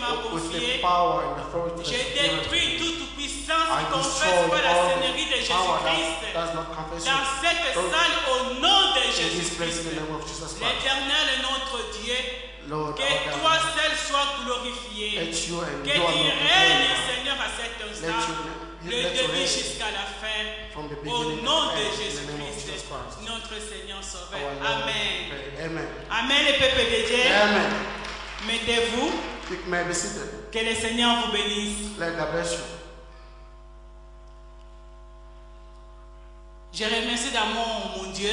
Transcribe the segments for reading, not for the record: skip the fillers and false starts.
m'a with the confié, power and authority that je you've given détruis me. toute puissance I qui confesse destroy pas la all seigneurie de the power Jésus-Christ. that does not confess Dans you. cette Lord, salle, au nom de in this place, Jésus-Christ, in the name of Jesus Christ. l'Éternel est notre Dieu. Lord, Que our toi God, seul sois glorifié. let you and Que you tu alone be règnes, glorified. Seigneur, à cet instant, Let le you début reign jusqu'à la fin. from the Au beginning nom to de the end, in the name of Jesus Jésus-Christ, Christ. notre Seigneur Our Sauveur. Lord, Amen. we pray. Amen. Amen, les peuples de Dieu. Amen. Mettez-vous. You may be seated. Que le Seigneur vous bénisse. Let God bless you. Je remercie d'amour mon Dieu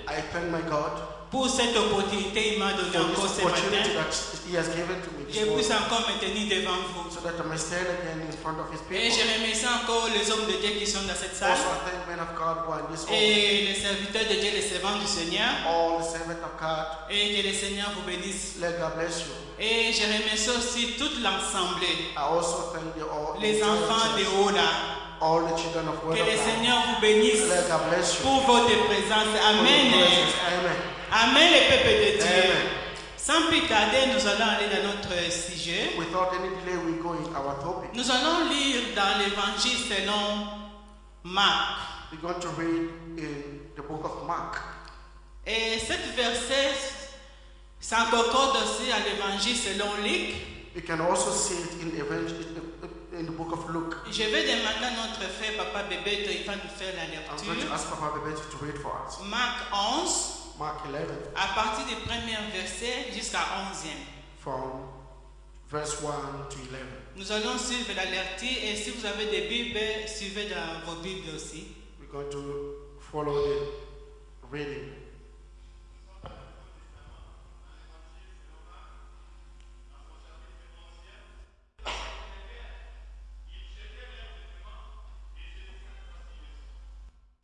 I thank my God pour cette opportunité qu'il m'a donnée for encore this ce opportunity matin. that He has given to me Je this puisse morning, encore me tenir devant vous. so that I may stand again in front of His Et je people. remercie encore les hommes de Dieu qui sont dans cette salle. Also, I thank men of God who are in this hall, Et les serviteurs de Dieu, les servants du Seigneur. all the servants of God. Et que le Seigneur vous bénisse. Let God bless you. Et je remercie aussi toute l'assemblée, I also thank the all, les enfants de haut là. all the children of God. Que le Seigneur vous bénisse Let God bless you. pour votre présence. For your Amen. presence. Amen. Amen, les peuples de Dieu. Amen. Sans plus tarder, nous allons aller dans notre sujet. Without any delay, we go in our topic. Nous allons lire dans l'évangile selon Marc. We're going to read in the book of Mark. Et cet verset s'en concorde aussi à l'évangile selon Luc. You can also see it in the book of Luke. Je vais demander à notre frère Papa Bébé, il va nous faire la I'm going to lecture. ask Papa Bebe to read for us. Marc 11, Mark 11, à partir du premier verset jusqu'à 11e. from verse 1 to 11. Nous allons suivre la lecture et si vous avez des Bibles, suivez dans vos Bibles aussi. We're going to follow the reading.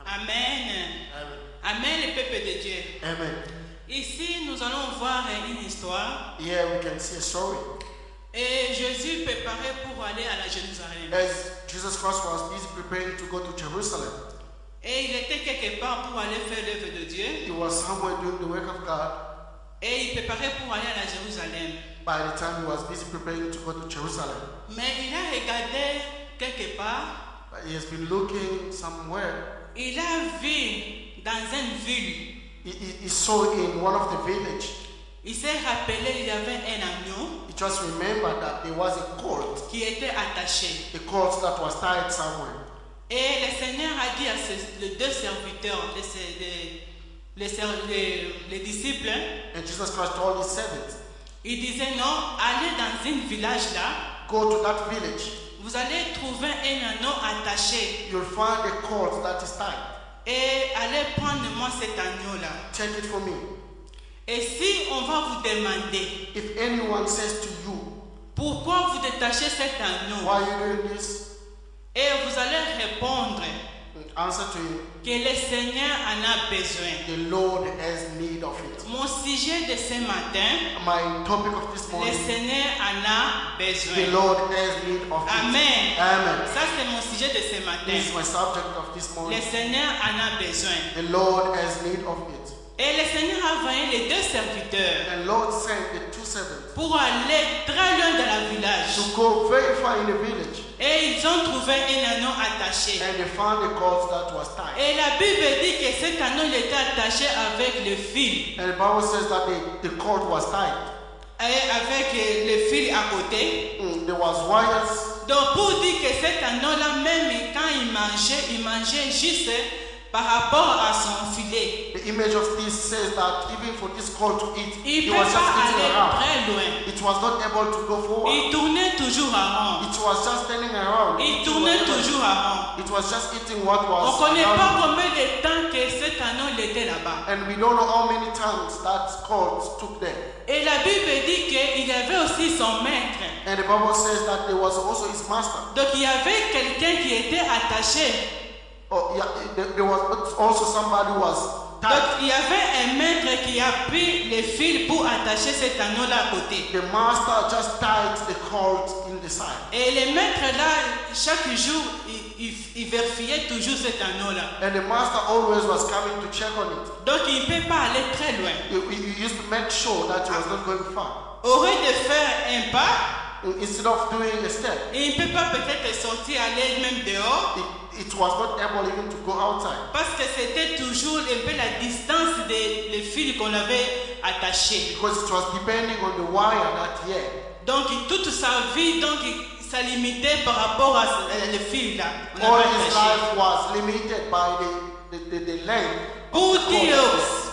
Amen. Amen. Amen, les peuples de Dieu. Amen. Ici, nous allons voir une histoire. Here we can see a story. Et Jésus préparait pour aller à la Jérusalem. As Jesus Christ was busy preparing to go to Jerusalem, Et il était quelque part pour aller faire l'œuvre de Dieu. he was somewhere doing the work of God. Et il préparait pour aller à la Jérusalem. By the time he was busy preparing to go to Jerusalem, Mais il a regardé quelque part. but he has been looking somewhere. Il a vu dans une ville. He saw in one of the village. Il s'est rappelé il y avait un agneau He just remembered that there was a colt, qui était attaché. a colt that was tied somewhere. Et le Seigneur a dit à les deux serviteurs, les disciples, And Jesus Christ told his servants, il disait non, allez dans un village là, go to that village. vous allez trouver un agneau attaché You'll find a colt that is tied. et allez prendre moi cet agneau là. Take it for me. Et si on va vous demander If anyone says to you, pourquoi vous détachez cet agneau, why are you doing this? et vous allez répondre Answer to him, que le Seigneur en a besoin. the Lord has need of it. Mon sujet de ce matin, My topic of this le morning, Seigneur en a the besoin. Lord has need of it. Amen. Amen. Ça c'est mon sujet de ce matin. This is my subject of this Le morning. Seigneur en a besoin. The Lord has need of it. Et le Seigneur a envoyé les deux serviteurs And Lord sent the two servants pour aller très loin dans le village. to go very far in the village, Et ils ont trouvé un anneau attaché. and they found a colt that was tied. Et la Bible dit que cet anneau il était attaché avec le fil. And the Bible says that the colt was tied. Et avec le fil à côté. There was wires. Donc pour dire que cet anneau-là, même quand il mangeait juste par rapport à son filet. The image of this says that even for this colt to eat, Il he ne peut was just pas eating aller around. très loin. It was not able to go forward. Il tournait toujours à rond. It was just turning around. Il tournait toujours à rond. It was just eating what On was ne connaît around pas him. combien de temps que cet anneau il était là-bas. And we don't know how many times that colt took there. Et la Bible dit qu'il y avait aussi son maître. And the Bible says that there was also his master. Donc il y avait quelqu'un qui était attaché. Oh, yeah, there was also somebody who was Donc tied. il y avait un maître qui a pris les fils pour attacher cet anneau-là à côté. The master just tied the colt in the side. Et le maître là, chaque jour, il vérifiait toujours cet anneau-là. And the master always was coming to check on it. Donc il ne peut pas aller très loin. He used to make sure that he was not going far. Au lieu de faire un pas, instead of doing a step. Il ne peut pas peut-être sortir, aller même dehors. It was not able even to go outside. Parce que c'était toujours un peu la distance des fils qu'on avait attachés. Because it was depending on the wire that he had. Donc toute sa vie, donc ça limitait par rapport à les fils là. All his life was limited by the length.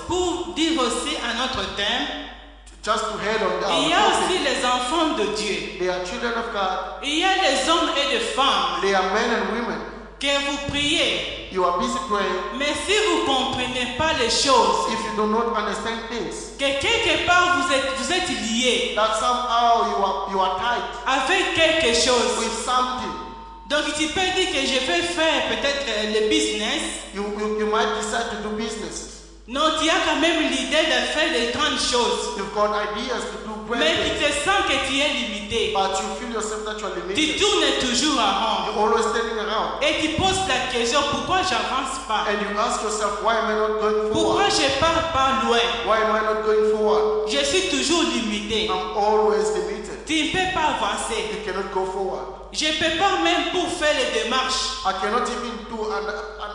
Pour dire aussi à notre thème, just to head on down. Il y a aussi les enfants de Dieu. They are children of God. Il y a les hommes et les femmes. They are men and women. Que vous priez. You are busy praying. Mais si vous ne comprenez pas les choses, if you do not understand things, que quelque part vous êtes lié, that somehow you are tied avec quelque chose, with something. Donc tu peux dire que je vais faire peut-être le business. You might decide to do business. Non, tu as quand même l'idée de faire les grandes choses. You've got ideas to do great Mais things. tu te sens que tu es limité. But you feel yourself that you are limited. Tu tournes toujours en rond. You're always standing around. Et tu poses la question, pourquoi j'avance pas? And you ask yourself, why am I not going Pourquoi forward? je pars pas loin? Why am I not going forward? Je suis toujours limité. I'm always limited. Tu ne peux pas avancer. You cannot go forward. Je ne peux pas même pour faire les démarches. I cannot even do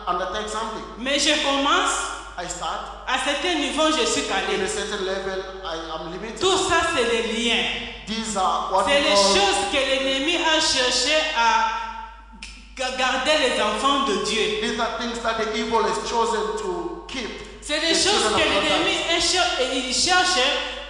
undertake something. Mais je commence. I start. À certain niveau, je suis calé. In a certain level, I am limited. Tout ça, c'est les liens. These are what C'est we les call, choses que l'ennemi a cherché à garder les enfants de Dieu. these are things that the evil has chosen to keep. C'est les the choses children que of God. l'ennemi cherche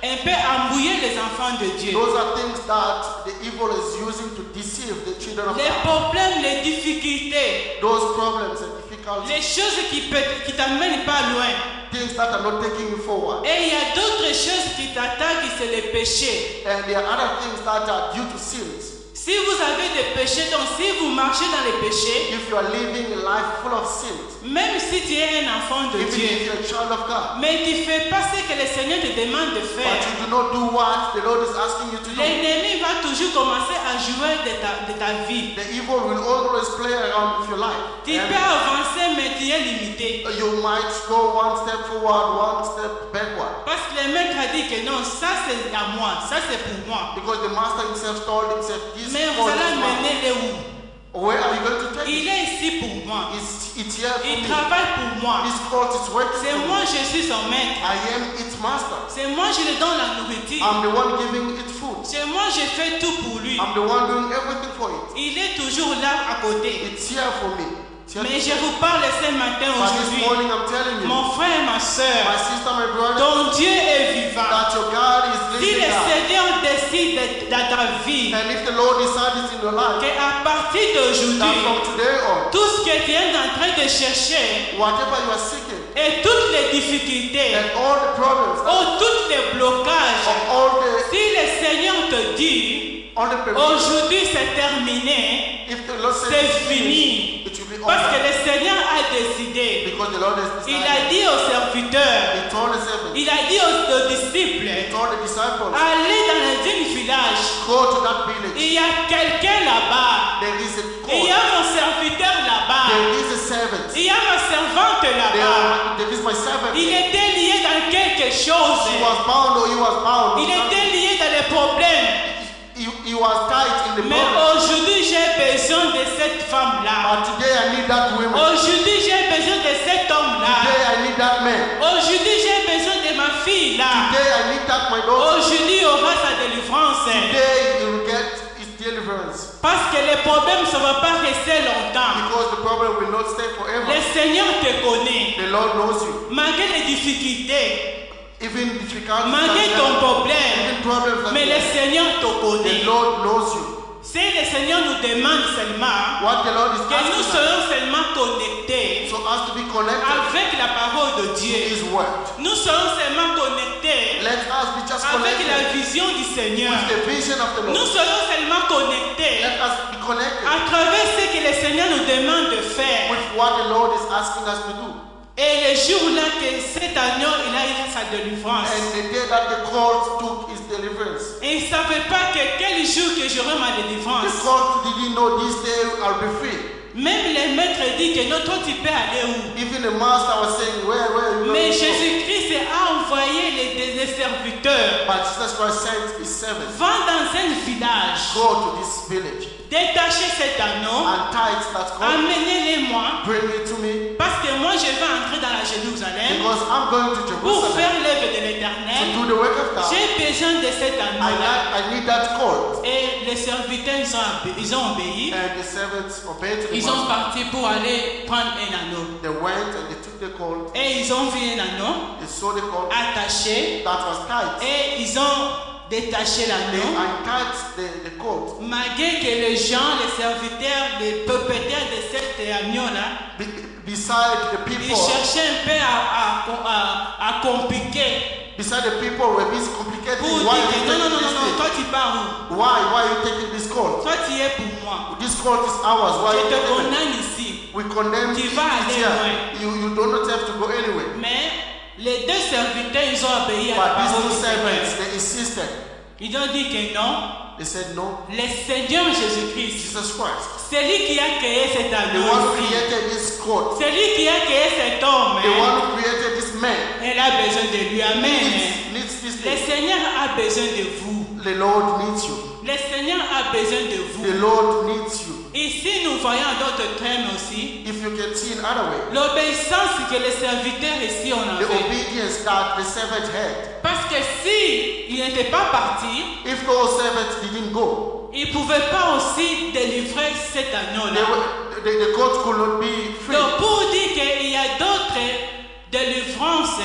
un peu à embrouiller les enfants de Dieu. Those are things that the evil is using to deceive the children of Les God. problèmes, les difficultés, Those problems and difficulties, les choses qui t'amènent pas loin. things that are not taking you forward. Et il y a d'autres choses qui t'attaquent, c'est les péchés. And there are other things that are due to sins. Si vous avez des péchés, donc si vous marchez dans les péchés, If you are living a life full of sins, même si tu es un enfant de even Dieu, if you're a child of God, mais tu ne fais pas ce que le Seigneur te demande de but faire, you do not do what the Lord is asking you to do, l'ennemi va toujours commencer à jouer de ta vie. the evil will always play around with your life. Tu And peux avancer, mais tu es limité. you might go one step forward, one step backward. Parce que le maître a dit que non, ça c'est à moi, ça c'est pour moi. Because the master himself told himself, this Mais vous call allez is mine. mener les où? Where are you going to take Il it? est ici pour moi. It's here for Il me. travaille pour moi. This call is working C'est for moi, me. je suis son maître. I am its master. C'est moi, je lui donne la nourriture. I'm the one giving it food. C'est moi, je fais tout pour lui. I'm the one doing everything for it. Il est toujours là à côté. It's here for me. It's here Mais to je vous parle ce matin, But this aujourd'hui, morning I'm telling you, mon frère, ma my soeur, sister, my brother, ton Dieu est vivant. that your God is Si living le God. Seigneur décide dans ta vie And if the Lord decides in your life, qu'à partir that d'aujourd'hui, from today on, tout ce que tu es en train de chercher whatever you are seeking, et toutes les difficultés, and all the problems, ou tous les blocages, all the si le Seigneur te dit, aujourd'hui c'est terminé, if the Lord says c'est it's fini. it will be Parce que over. le Seigneur a décidé. Because the Lord has Il decided. a dit aux serviteurs, He told the servants, il a dit aux he disciples, told the disciples, allez dans un village. go to that village. Il y a quelqu'un là-bas. There is a Il y court. a mon serviteur là-bas. There is a servant. Il y a ma servante là-bas. There is my servant. Il était lié dans quelque chose. He was bound or he was bound. Il était lié dans les problèmes. He was tight in the Mais problem. aujourd'hui, j'ai besoin de cette femme-là. But today I need that woman. Aujourd'hui, j'ai besoin de cet homme-là. Today I need that man. Aujourd'hui, j'ai besoin de ma fille-là. Today I need that my daughter. Aujourd'hui, il aura sa délivrance. Today he will get his deliverance. Parce que les problèmes ne vont pas rester longtemps. Because the problem will not stay Le forever. Seigneur te connaît. The Lord knows you. Malgré les difficultés, Even difficulties, malgré ton problème, even problems that mais you le have, Seigneur te the connaît. Lord knows you. Si le Seigneur nous demande seulement What the Lord is que nous asking us, soyons seulement connectés so as to be connected avec la parole de to Dieu, His word. nous serons seulement connectés Let us be just avec connected la vision du Seigneur. with the vision of the Nous Lord. serons seulement connectés Let us be connected à travers ce que le Seigneur nous demande de faire. with what the Lord is asking us to do. Et le jour-là que cet agneau, il a eu sa délivrance. And the day that the court took his deliverance, Et il ne savait pas que quel jour que j'aurai ma the délivrance. court didn't no, this day I'll be free. Même les maîtres disent que non, toi tu peux aller où? Even the master was saying, where are you Mais going to go? Jésus-Christ a envoyé des serviteurs. But Jesus Christ sent his servants, Va dans un village, go to this village détachez cet anneau, and tie that cord, amenez-les-moi, bring it to me, parce que moi je vais entrer dans la Jérusalem because I'm going to pour Jerusalem faire l'œuvre de to l'Éternel. do the work of God. J'ai besoin de cet anneau-là. I need that cord. Et les serviteurs, ils ont obéi. And the servants obeyed to the Ils sont master. partis pour aller prendre un anneau. They went and they took the cord, Et ils ont vu un anneau they saw the cord attaché. that was tied. Et ils ont détaché They l'anneau. untied the cord. Malgré que les gens, les serviteurs, les propriétaires de cet agneau-là, Beside the ils people, cherchaient un peu à compliquer. beside the people were busy complicating. Pour Why dire are you que non, non, taking non, this non, thing? toi tu pars où? Why are you taking this cord? Toi tu es pour moi. This cord is ours. Why are Je you te taking it? condamne ici. We condemn Tu it vas aller here. loin. You do not have to go anywhere. Mais les deux serviteurs, ils ont obéi à la But these parole two du servants, Seigneur. they insisted. Ils ont dit que non. They said no. Le Seigneur Jésus-Christ, Jesus Christ, c'est lui qui a créé cet the anneau one who ici. created this cord, C'est lui qui a créé cet homme. the one who created this man, Elle a besoin de lui. Amen. needs this Le thing. Seigneur a besoin de vous. The Lord needs you. Le Seigneur a besoin de vous. The Lord needs you. Ici, nous voyons d'autres termes aussi. If you can see in other way, L'obéissance que les serviteurs ici ont the fait. obedience that the servant had. Parce que si il n'était pas parti, If those servants didn't go, il ne pouvait pas aussi délivrer cet anneau-là. the court could not be free. Donc, pour dire qu'il y a d'autres délivrances,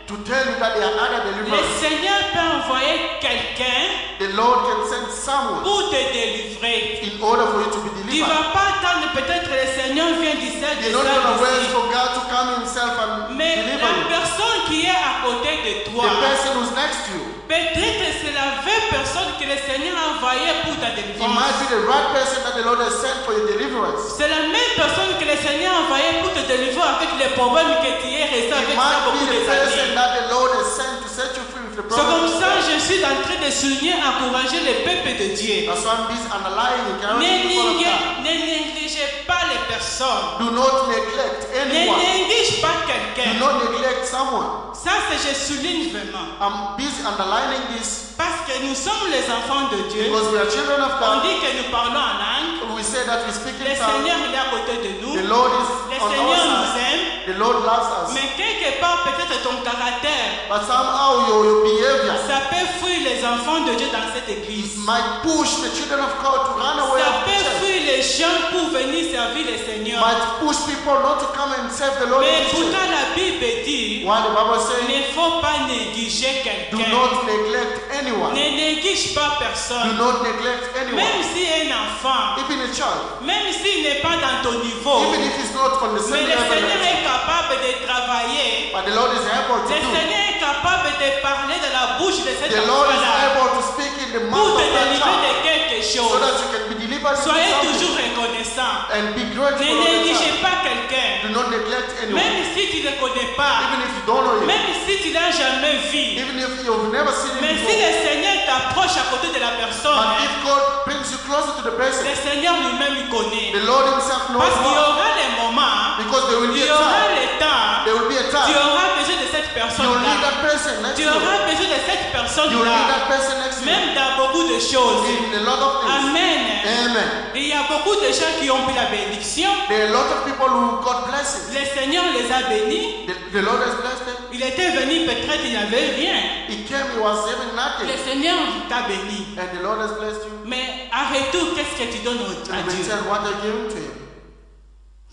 To tell you that there are other le deliverers, Seigneur peut envoyer quelqu'un the Lord can send someone pour te délivrer. in order for you to be Tu ne delivered. vas pas attendre, peut-être le Seigneur vient du ciel de You're not going to wait ça. for God to come himself and Mais deliver la you. personne qui est à côté de toi, The person who's next to you, peut-être c'est la vraie personne que le Seigneur a envoyée pour ta it might délivrance. be the right person that the Lord has sent for your deliverance. C'est la même personne que le Seigneur a envoyée pour te délivrer avec les problèmes que tu es resté It avec ça might beaucoup be the de person années. that the Lord has sent to set you free with the C'est comme problem. ça que je suis en train de souligner, encourager le peuple de Dieu. That's why I'm busy underlying and Ne carrying the people of God. négligez pas les personnes. Do not neglect Ne anyone. néglige pas Do quelqu'un. not neglect someone. Ça, c'est je souligne vraiment. I'm busy underlining this Parce que nous sommes les enfants de Dieu. because we are children of On God. dit que nous parlons en langue. We say that we speak Le in tongues. Seigneur il est à côté de nous. The Lord is Le on our Seigneur nous side. aime. The Lord loves us. Mais quelque part, peut-être ton caractère, But somehow your behavior ça peut fuir les enfants de Dieu dans cette église. might push the children of God to run away Ça from the peut church. fuir les gens pour venir servir le Seigneur. Might push people not to come and serve the Lord in Mais the church. pourtant, la Bible dit, While the Bible says, il ne faut pas négliger do quelqu'un. not neglect anyone. Ne néglige pas Do personne. not neglect Même anyone. si un enfant, Even a child. même s'il n'est pas dans ton niveau, Even if he's not on the mais same le level Seigneur as you. est capable de travailler. But the Lord is able to Le do. Seigneur est capable de parler de la bouche de cet The Lord is enfant-là able to speak in the pour mouth te of that délivrer de child quelque so chose. that you can be delivered from Soyez something toujours reconnaissant. and be grateful Ne of the négligez child. pas quelqu'un. Do not neglect anyone. Même si tu ne le connais pas, Even if you don't know him. même si tu l'as jamais vu, Even if you've never seen him mais si before. le Seigneur t'approche à côté de la personne, But if God brings you closer to the person, le Seigneur lui-même il connaît. the Lord himself knows Parce qu'il y how. aura des moments, Because there will be il y a aura time. le temps, There will be a tu time. auras besoin de cette You will need personne-là. that person next Tu to you. auras besoin de cette You will need personne-là. that person next to you. Même dans beaucoup de choses. In a lot of things. Amen. Amen. Il y a beaucoup de gens qui ont pris la bénédiction. There are a lot of people who got blessings. Le Seigneur les a bénis. The Lord has blessed them. Il était venu, peut-être il n'avait rien. He came, he was having Le nothing. Seigneur t'a béni. And the Lord has blessed you. Mais à retour, qu'est-ce que tu donnes à And Dieu? return what are given to him.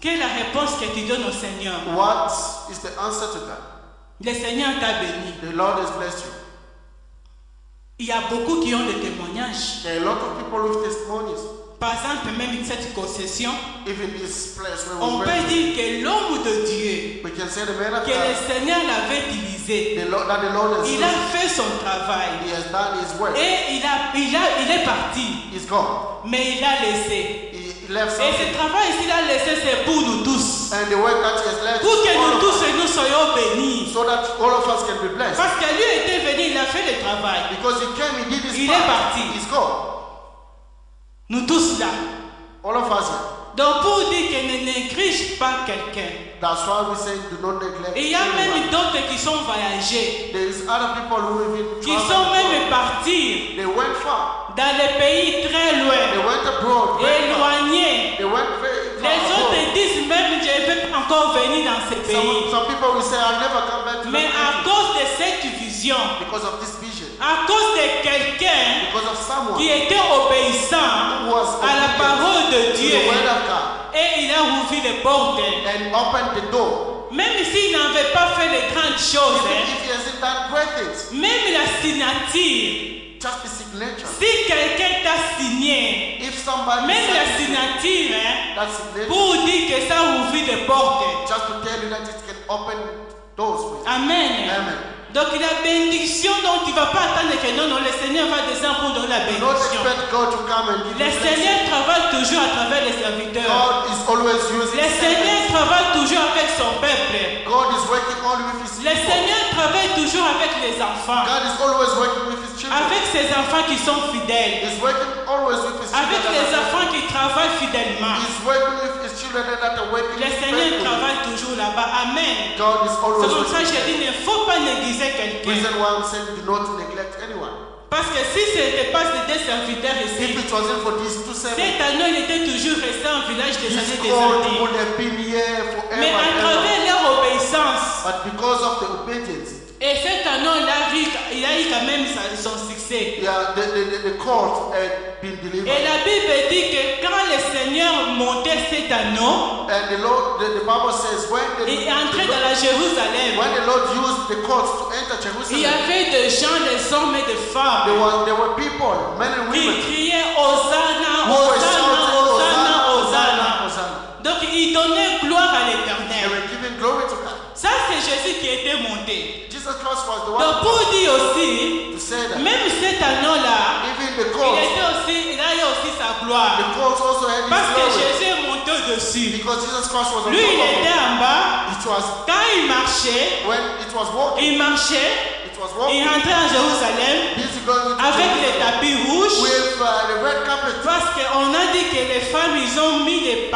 Quelle est la réponse que tu donnes au Seigneur? What is the answer to that? Le Seigneur t'a béni. The Lord has blessed you. Il y a beaucoup qui ont des témoignages. There are a lot of people with testimonies. Par exemple, même cette concession, Even this place where on we peut went to, dire que l'homme de Dieu, we can say the man of que le God, Seigneur l'avait utilisé, that the Lord has il used. a fait son travail. He has done his work. Et il est parti, He's gone. mais il a laissé. He left Et something. ce travail qu'il a laissé, c'est pour nous tous. And the work that he has left Pour que all nous of tous us, nous soyons bénis. so that all of us can be blessed. Parce que lui était venu, il a fait le travail. Because he came, he did his Il est part. parti. He's gone. Nous tous là. All of us here. Donc pour dire que ne néglige pas quelqu'un. That's why we say do not neglect Et il y a même anyone. d'autres qui sont voyagés, There is other people who even qui sont traveled même abroad. partis They went far. dans les pays très They loin, went abroad. Very far. éloignés. They went very far Les abroad. autres disent même je ne vais pas encore venir dans ces pays. Some people will say I'll never come back to Mais that à country cause de cette vision, because of this vision. à cause de quelqu'un Because of someone qui était obéissant who was à la obedient parole de to Dieu the word of God et il a ouvert les portes. and opened the door. Même s'il n'avait pas fait les grandes choses, Even if he hasn't done great things, même la signature, just the signature. si quelqu'un t'a signé, If somebody même la signs signature, that signature, pour dire que ça ouvre des portes. just to tell you that it can open doors for you. Amen. Amen. Donc la bénédiction dont tu ne vas pas attendre que non, le Seigneur va descendre pour donner la Do not bénédiction. expect God to come and give Le you Seigneur blessing. travaille toujours à travers les serviteurs. God is always using Le Seigneur servants. travaille toujours avec son peuple. God is working only with his Le people. Seigneur travaille toujours avec les enfants. God is always working with his children. Avec ses enfants qui sont fidèles. He's working always with his Avec children. les enfants qui travaillent fidèlement. He's working with his children that are working Le Seigneur faithfully. travaille toujours là-bas. Amen. God is C'est always comme ça que working. je dis, il ne faut pas négliger quelqu'un. Reason why I'm saying do not neglect anyone. Parce que si ce n'était pas ces deux serviteurs If ici, it wasn't for these two servants, cet anneau il était toujours resté en village des this années des God années. would have been here forever Mais à and ever. travers leur obéissance, But because of the obedience, et cet anneau il a eu quand même son succès. yeah, the court had been delivered. Et la Bible dit que quand le Seigneur montait cet anneau, And the Lord, the Bible says, when il est entré dans la Jérusalem. when the Lord used the courts to enter Il y Jerusalem, avait des gens, des hommes et des femmes there were people, men and qui women, criaient Hosanna, who were Hosanna, shouting, Hosanna, Hosanna, Hosanna. Hosanna, Hosanna. Donc ils donnaient gloire à They l'Éternel. were giving glory to God. Ça c'est Jésus qui était monté. Jesus Christ was the Donc one pour dire aussi, to say that. même cet anneau-là, Even the il courts, il a eu aussi sa gloire. the courts also had Parce his que glory. Jésus est monté au-dessus. Because Jesus Christ was on Lui, il top of était it. en bas. It was Quand il marchait, when it was walking, il marchait, it was il walking, rentrait en Jérusalem busy going to avec les Jerusalem tapis rouges. with the red carpet. Parce qu'on a dit que les femmes, ils ont mis les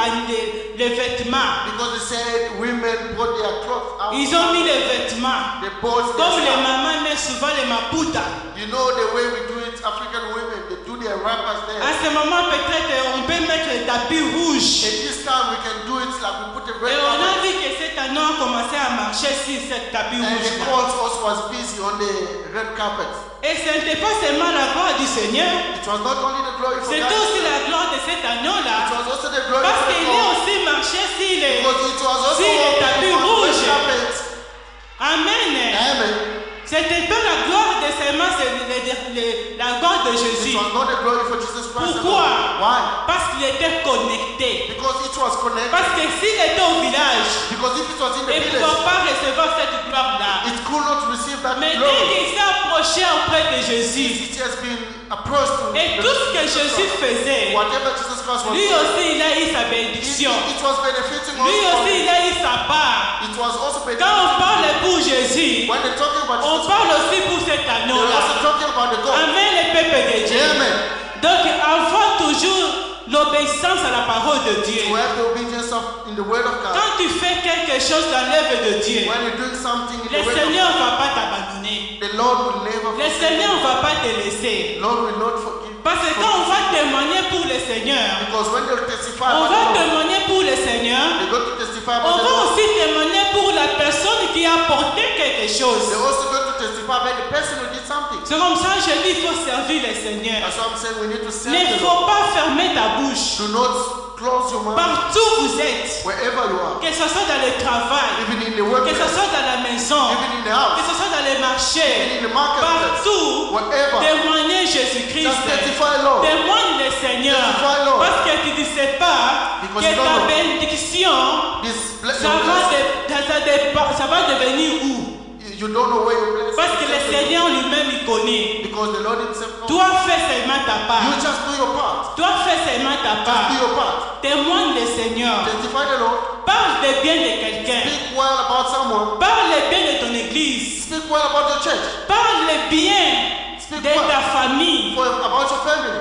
vêtements. Because they said women brought their clothes out. Ils ont mis les vêtements. They bought their Comme les stuff. mamans mettent souvent les maputa. You know the way we do it, African women, they do their wrappers there. À ce moment, peut-être on peut mettre les tapis rouges. At this time we can do it like we put a Et red on a carpet. vu que cet anneau a commencé à marcher sur cette tapis And the rouge. court also was busy on the red carpet. Et ce n'était pas seulement la gloire du Seigneur, It was not only the glory for c'était God, aussi la gloire de cet it anneau-là. was also the glory Parce for the qu'il est court. aussi marché sur les... Because it was also Si les tapis on the red rouges. carpet. Amen. Amen. C'était pas la gloire de seulement la gloire de It Jésus. was not the glory for Jesus Christ Pourquoi? alone. Why? Parce qu'il était connecté. Because it was connected. Parce que s'il était au village, Because if it was in the il ne village, pouvait pas recevoir cette gloire-là. it could not receive that Mais dès glory. qu'il s'est approché auprès de Jésus, It has been approached to et tout ce que Jésus faisait, whatever Jesus Christ was lui doing, aussi il a eu sa bénédiction. it was benefiting Lui also. aussi il a eu sa part. It was also benefiting. Quand on parle pour Jésus, When they're talking about on Jesus, parle aussi pour cet they're also anneau-là. talking about the God. Amen, les peuples de Dieu. Amen. Donc, avoir toujours l'obéissance à la parole de Dieu. To have the obedience in the word of God. Quand tu fais quelque chose dans l'œuvre de Dieu, When you're doing something in le the word of Seigneur ne God, va pas t'abandonner. the Lord will never Le forsake Seigneur ne you. va pas te laisser. Lord will not forgive. Parce que quand on va témoigner pour le Seigneur, Because when they'll testify on about va the Lord, témoigner pour le Seigneur, they're going to testify on about the va Lord. aussi témoigner pour la personne qui a apporté quelque chose. They're also going to testify about the person who did something. C'est comme ça que je dis, il faut servir le Seigneur. That's why I'm saying we need to serve Il ne the faut Lord. pas fermer ta bouche. Do not close your mouth Partout où vous êtes, wherever you are. que ce soit dans le travail, Even in the que ce workplace, soit dans la maison, even in the que house, ce soit dans les even marchés, in the marketplace, partout, wherever. témoigner Jésus-Christ. Just testify, Lord. Témoigne le Seigneur. Testify, Lord. Parce que tu ne sais pas Because que you don't ta know. bénédiction, This ça va devenir où? you don't know where your blessing Parce que le is. Seigneur lui-même, il connaît. Because the Lord Himself knows. Toi, fais seulement ta part. You just do your part. Toi, fais seulement ta Just do part. your part. Témoigne le Seigneur. Testify the Lord. Parle de bien de quelqu'un. Speak well about someone. Parle bien de ton église. Speak well about your church. Parle bien de ta famille. About your family.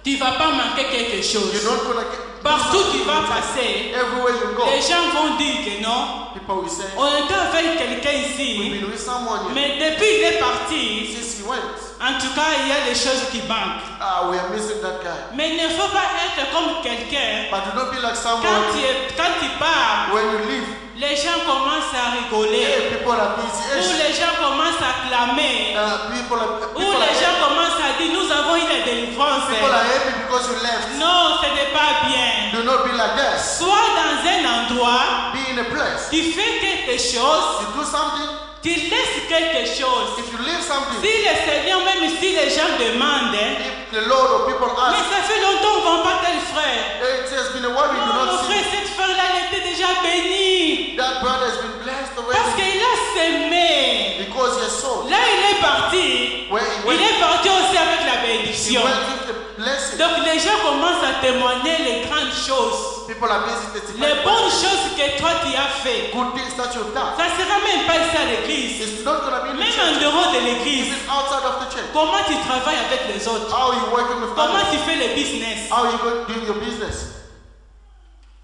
tu ne vas pas manquer quelque chose. You're not gonna get Partout tu vas passer, everywhere you go. les gens vont dire que non, People will say, on était avec quelqu'un we've ici, been with someone here. mais depuis il est parti, Since he went, en tout cas il y a des choses qui manquent. we are missing that guy. Mais il ne faut pas être comme quelqu'un, But do not be like quand someone tu pars, when you leave. les gens commencent à rigoler, Hey, people are busy. ou les gens commencent à clamer, ou les gens commencent à dire nous avons eu la délivrance. People are happy because you left. Non, ce n'est pas bien. Do not be like that. Sois dans un endroit, Be in a place. tu fais quelque chose, You do something. tu laisses quelque chose. If you leave something, Si le Seigneur, même si les gens demandent, if the Lord or people mais ask, ça fait longtemps qu'on ne voit pas tel frère. hey, it has been a while we do Non, mon not frère, see. cette frère-là, elle était déjà bénie. That brother has been blessed Parce already qu'il a semé. because he has sown. Là, il est parti. Where he Il went, est parti aussi avec la he bénédiction. went with the blessing. Donc, les gens commencent à témoigner les grandes choses. People are busy testifying. Les bonnes choses que toi, tu as fait. Good things that you've done. Ça ne sera même pas ici à l'église. It's not going to be in the Même en church. dehors de l'église. It's outside of the church. Comment tu travailles avec les autres? How are you working with Comment others? tu fais le business? How are you going doing your business?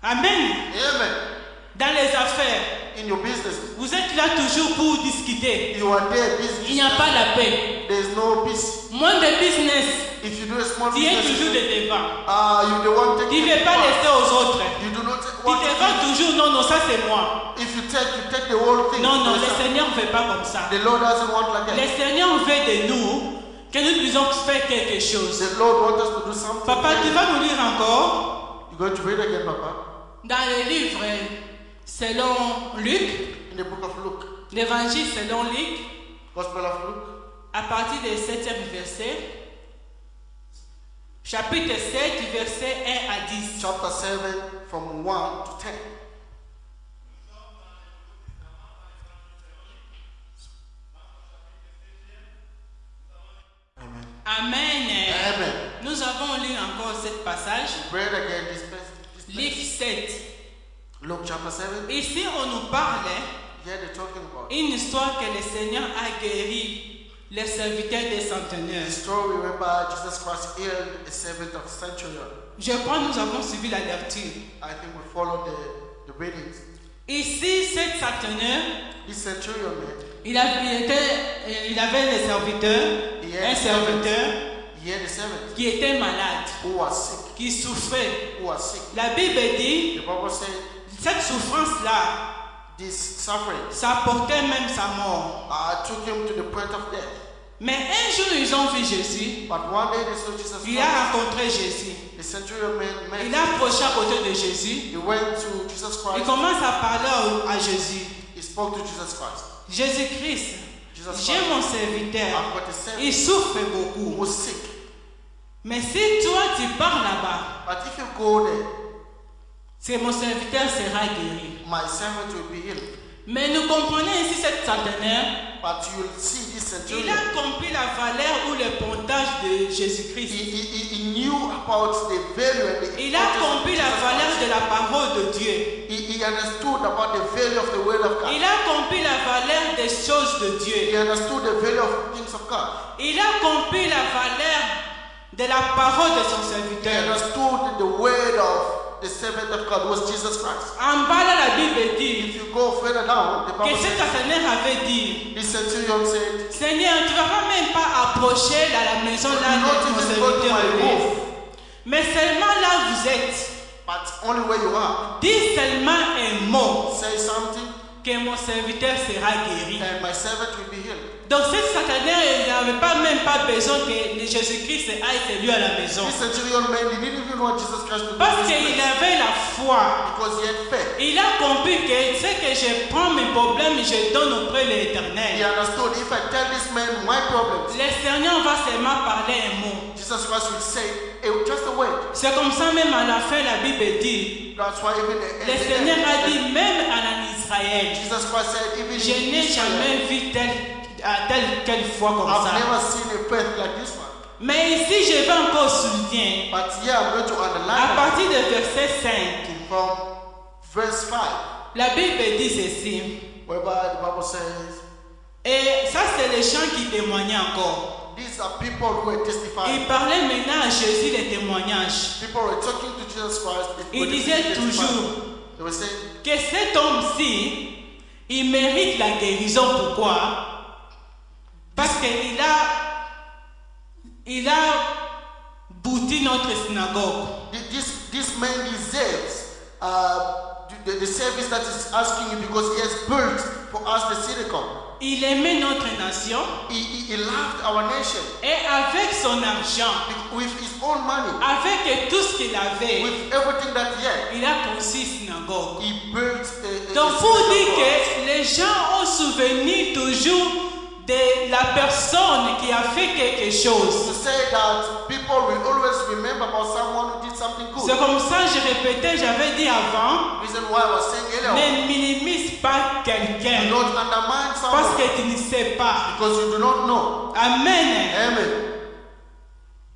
Amen. Amen. Dans les affaires, In your business, vous êtes là toujours pour discuter. you are there busy. Il n'y a pas la paix. There is no peace. Moins de business, If you do a small tu es business, toujours des débats. you the one Tu taking ne veux pas laisser aux autres. You do not Tu want te to vas toujours, non, non, ça c'est moi. If you take the whole thing. Non, non, for le yourself. Seigneur ne veut pas comme ça. The Lord doesn't want like Le that. Seigneur veut de nous que nous puissions faire quelque chose. The Lord wants us to do something. Papa, tu vas nous lire encore You're going to read again, Papa, dans le livre selon Luc, in the book of Luke, l'évangile selon Luc, Gospel of Luke, à partir du 7e verset, chapitre 7, verset 1 à 10. chapter 7, from 1 to 10. Amen. Amen. Amen. Nous avons lu encore ce passage. Read again this place. Luc 7. Luke chapter 7. Ici, on nous parle Here they're talking about une histoire que le Seigneur a guéri les serviteurs des centenaires. the story whereby Jesus Christ healed a servant of centurion. Je crois que nous avons suivi la lecture. I think we followed the readings. Ici, cet centenaire, This centurion man, il avait les serviteurs, un serviteur he had a servant qui était malade, who was sick. qui souffrait. Who was sick. La Bible dit, The Bible said cette souffrance-là, this suffering ça portait même sa mort. took him to the point of death. Mais un jour, ils ont vu Jésus. But one day they saw Jesus Il Christ. a rencontré Jésus. The centurion man met. Il a approché à côté de Jésus. He went to Jesus Il Christ. commence à parler à Jésus. He spoke to Jesus Christ. Jésus-Christ, Jesus j'ai Christ. mon serviteur. I've got a servant Il souffre who beaucoup. was sick. Mais si toi, tu pars là-bas, But if you go there, c'est mon serviteur sera guéri. my servant will be healed. Mais nous comprenons ici cette centenaire. But you'll see this Il centurion. a compris la valeur ou le pontage de Jésus-Christ. He knew about the value and the Il a compris la valeur de la parole de Dieu. He understood about the value of the word of God. Il a compris la valeur des choses de He Dieu. understood the value of things of God. Il a compris la valeur de la parole de son He serviteur. understood the word of the servant of God was Jesus Christ. En bas là, la Bible dit If you go further down, the que Bible cet says, centenaire avait dit, this centurion said, Seigneur, tu ne vas même pas approcher la maison là not de mon even go to serviteur. my roof, Mais seulement là où vous êtes, but only where you are. dis seulement un mot Say something, que mon serviteur sera guéri. and my servant will be healed. Donc cet centenaire, il n'avait pas même pas besoin que Jésus-Christ aille lui à la maison. This centurion man, he didn't even want Jesus Christ to be Parce in his qu'il place, avait la foi. because he had faith. Il a compris que ce que je prends mes problèmes, je donne auprès de He l'Éternel. understood, if I tell this man my problems, Le Seigneur va seulement parler un mot. Jesus Christ will say just a word. C'est comme ça même à la fin, la Bible dit, That's why even le Seigneur a dit, même en Israël, Jesus Christ said, even je in n'ai Israel, jamais vu telle foi comme I've ça. never seen a faith like this one. Mais ici, je vais encore souligner, But here I'm going to à underline partir du verset 5, from verse 5, la Bible dit ceci. whereby the Bible says, Et ça, c'est les gens qui témoignaient encore. these are people who were testifying. Il parlait maintenant à Jésus les témoignages. People were talking to Jesus Christ. Il disait toujours They were saying, que cet homme-ci, il mérite la guérison. Pourquoi? Parce qu'il a bouti notre synagogue. this man deserves the service that is asking you because he has built for us the synagogue. Il aimait notre nation. He loved our nation. Et avec son argent, With his own money, avec tout ce qu'il avait, with everything that he had, il a construit une synagogue. he built a Donc pour dire synagogue. que les gens ont souvenu toujours de la personne qui a fait quelque chose. To say that people will always remember about someone who did something good. C'est comme ça je répétais, j'avais dit avant, Reason why I was saying earlier, ne minimise pas do quelqu'un not undermine parce someone que tu ne sais pas. because you do not know. Amen. Amen.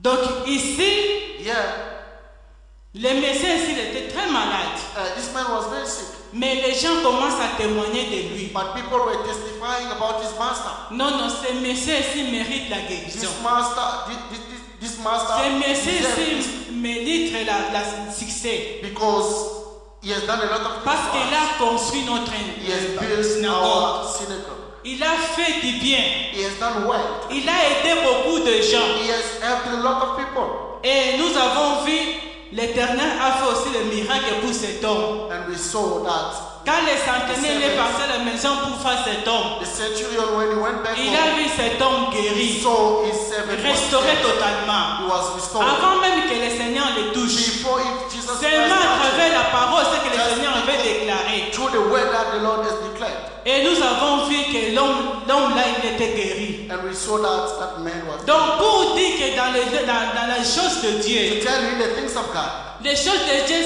Donc ici, Yeah, le médecin ici il était très malade. this man was very sick, Mais les gens commencent à témoigner de lui. but people were testifying about his master. Non, non, ce monsieur ici mérite la guérison. This master, this master, Ce monsieur deserves ici mérite la succès. because he has done a lot of Parce things qu'il for us. a construit notre He has built synagogue. our synagogue. Il a fait du bien. He has done well. Il a aidé beaucoup de gens. He has helped a lot of people. Et nous avons vu, l'Éternel a fait aussi le miracle pour cet homme. And we saw that Quand les centenaires est passé à la maison pour faire cet homme, the centurion, when he went back il a home, vu cet homme he guéri, saw his servant was restauré dead. totalement. He was restored. Avant même que le Seigneur le touche. Before if Jesus Christ Seulement à touched travers him, la parole, ce que le Just Seigneur avait déclaré. through the word that the Lord has declared. Et nous avons vu que l'homme là, il était guéri. And we saw that man was dead. Donc pour dire que dans les choses de To Dieu, tell you the things of God, les choses de Dieu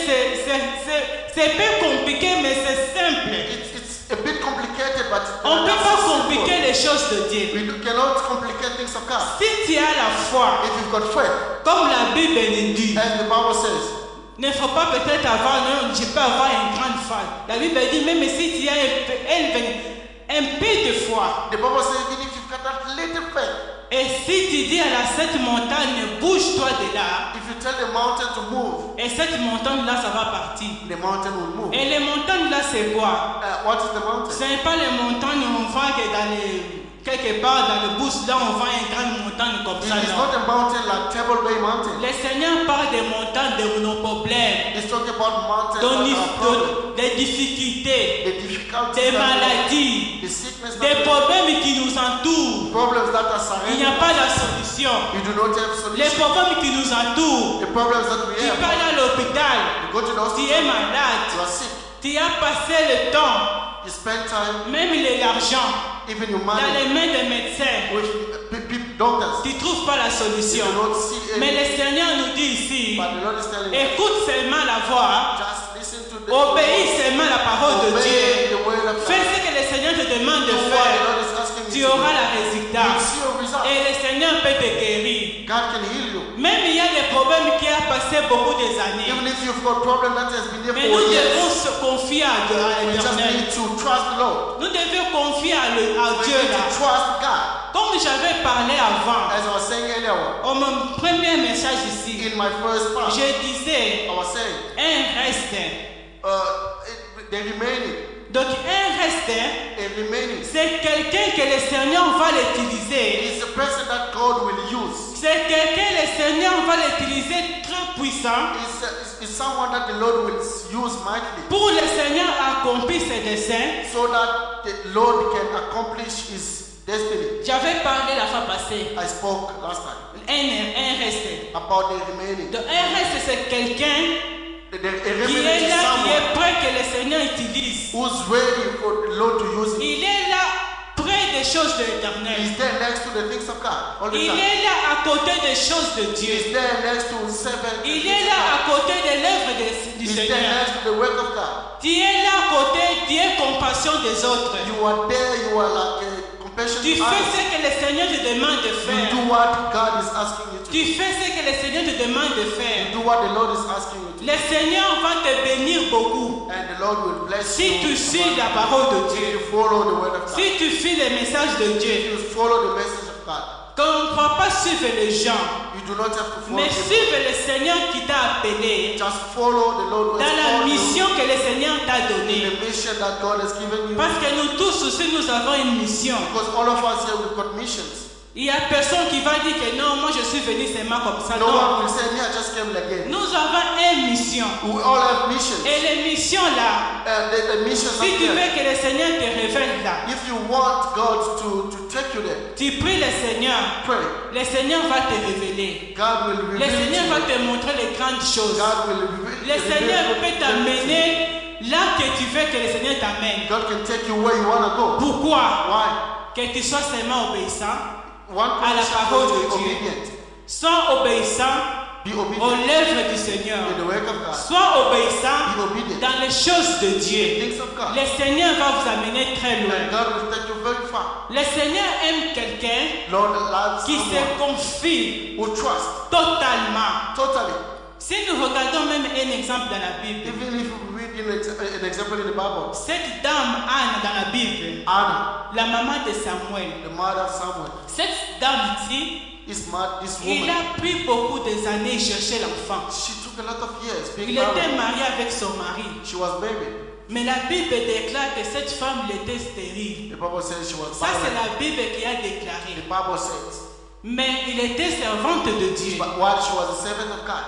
c'est peu compliqué mais c'est simple. it's a bit complicated, but On ne peut it's pas simple. compliquer les choses de Dieu. Cannot complicate things of God. Si tu as la foi, If you've got faith, comme la Bible nous dit, as the Bible says, ne faut pas peut-être avoir, non, je peux avoir une grande foi. La Bible dit, même si tu as un peu de foi, the Bible says, even if you've got that little faith, et si tu dis à cette montagne, bouge-toi de là, if you tell the mountain to move, et cette montagne-là, ça va partir. the mountain will move. Et les montagnes-là, c'est quoi? What is the mountain? Ce n'est pas les montagnes où on voit que quelque part dans le bush, là, on voit une grande montagne comme ça. It's Non. not a mountain like Table Bay Mountain. Le Seigneur parle des montagnes de nos problèmes, It's talking about mountains de that are problems, des difficultés, the difficulties, des that we have, maladies, the sickness, des that we have, problèmes qui nous entourent. problems that are Il n'y a surrounding pas us. la solution. You do not have Les solution. problèmes qui nous entourent. The problems that we Tu have. vas à l'hôpital, You go to the tu es hospital, malade, you are sick. tu as passé le temps, You spend time, même l'argent, even your dans money, les mains des médecins. with doctors. Tu ne trouves pas la You solution. do not see Mais any, le Seigneur nous dit ici, but the Lord is telling you, écoute seulement la voix, just listen to the obéis seulement la parole de obey Dieu, the word of fais God. ce que le Seigneur te demande de Do what the faire, Lord is asking tu you to auras do. le résultat. You see your result. Et le Seigneur peut te guérir. God can heal you. Même il y a des problèmes qui ont passé beaucoup des années. Even if you've got problem that has been there Mais for nous devons years, se confier à we just l'Éternel. need to trust the Lord. Nous devons confier à We Dieu need là. to trust God. Comme j'avais parlé avant, As I was saying earlier, mon premier message ici, in my first part, je disais I was saying, un reste. the remaining, Donc un reste, a remaining c'est quelqu'un que le Seigneur va l'utiliser. is a person that God will use. C'est quelqu'un que le Seigneur va l'utiliser très puissant Is someone that the Lord will use mightily, pour le Seigneur accomplir ses desseins. so that the Lord can accomplish His destiny. J'avais parlé la fois passée, I spoke last time un reste. about the remaining. Donc un reste, c'est quelqu'un A qui remaining est is là, qui someone est prêt que le Seigneur utilise. who's ready for the Lord to use him. Il est là, près des choses de l'éternel. He's there next to the things of God all the Il time. est là à côté des choses de Dieu. He's there next to seven. Il est là à côté de l'œuvre du He's there Seigneur. next to the work of God. Tu es là à côté, tu es compassion des autres. You are there. You are like a compassion Tu to fais others. ce que le Seigneur te demande de You faire. do what God is asking you to Tu do. fais ce que le Seigneur te demande de faire. Do what the Lord is asking you to do. Le Seigneur va te bénir beaucoup And the Lord will bless si tu you. suis la parole de If Dieu. you follow the word of God. Si tu suis les messages de Dieu. If you follow the message of God. Qu'on ne croit pas suivre les gens, You do not have to follow mais people. suivre le Seigneur qui t'a appelé Just follow the Lord who dans has la called you, mission que le Seigneur t'a donnée. the mission that God has given you. Parce que nous tous aussi, nous avons une mission. Because all of us here, we've got missions. Il n'y a personne qui va dire que non, moi je suis venu seulement comme ça. No Non. one will say, me, I just came again. Nous avons une mission. We all have missions. Et les missions là, And the missions si are tu there. veux que le Seigneur te révèle là, If you want God to take you there, tu pries le Seigneur. pray. Le Seigneur va te révéler. God will Le reveal Seigneur to va you. te montrer les grandes choses. God will reveal. Le Seigneur peut t'amener là que tu veux que le Seigneur t'amène. God can take you where you want to go. Pourquoi? Why? Que tu sois seulement obéissant, One à la condition parole is de to be Dieu. obedient. sois obéissant Be aux obedient lèvres du Seigneur. in the work of God. Sois obéissant Be obedient. dans les choses de Dieu. Things of God. Le Seigneur va vous amener très And loin. God will take you very far. Le Seigneur aime quelqu'un Lord loves qui se someone confie who trusts totalement. totally. Si nous regardons même un exemple dans la Bible, Even if we read an example in the Bible, cette dame Anne dans la Bible, Anna, la maman de Samuel, the mother of Samuel, cette dame-ci, this il woman, a pris beaucoup d'années chercher l'enfant. she took a lot of years being Il était married. marié avec son mari. She was baby. Mais la Bible déclare que cette femme elle était stérile. The Bible says she was Ça, c'est barren. la Bible qui a The déclaré. Bible says, Mais il était servante de Dieu. but while she was a servant of God,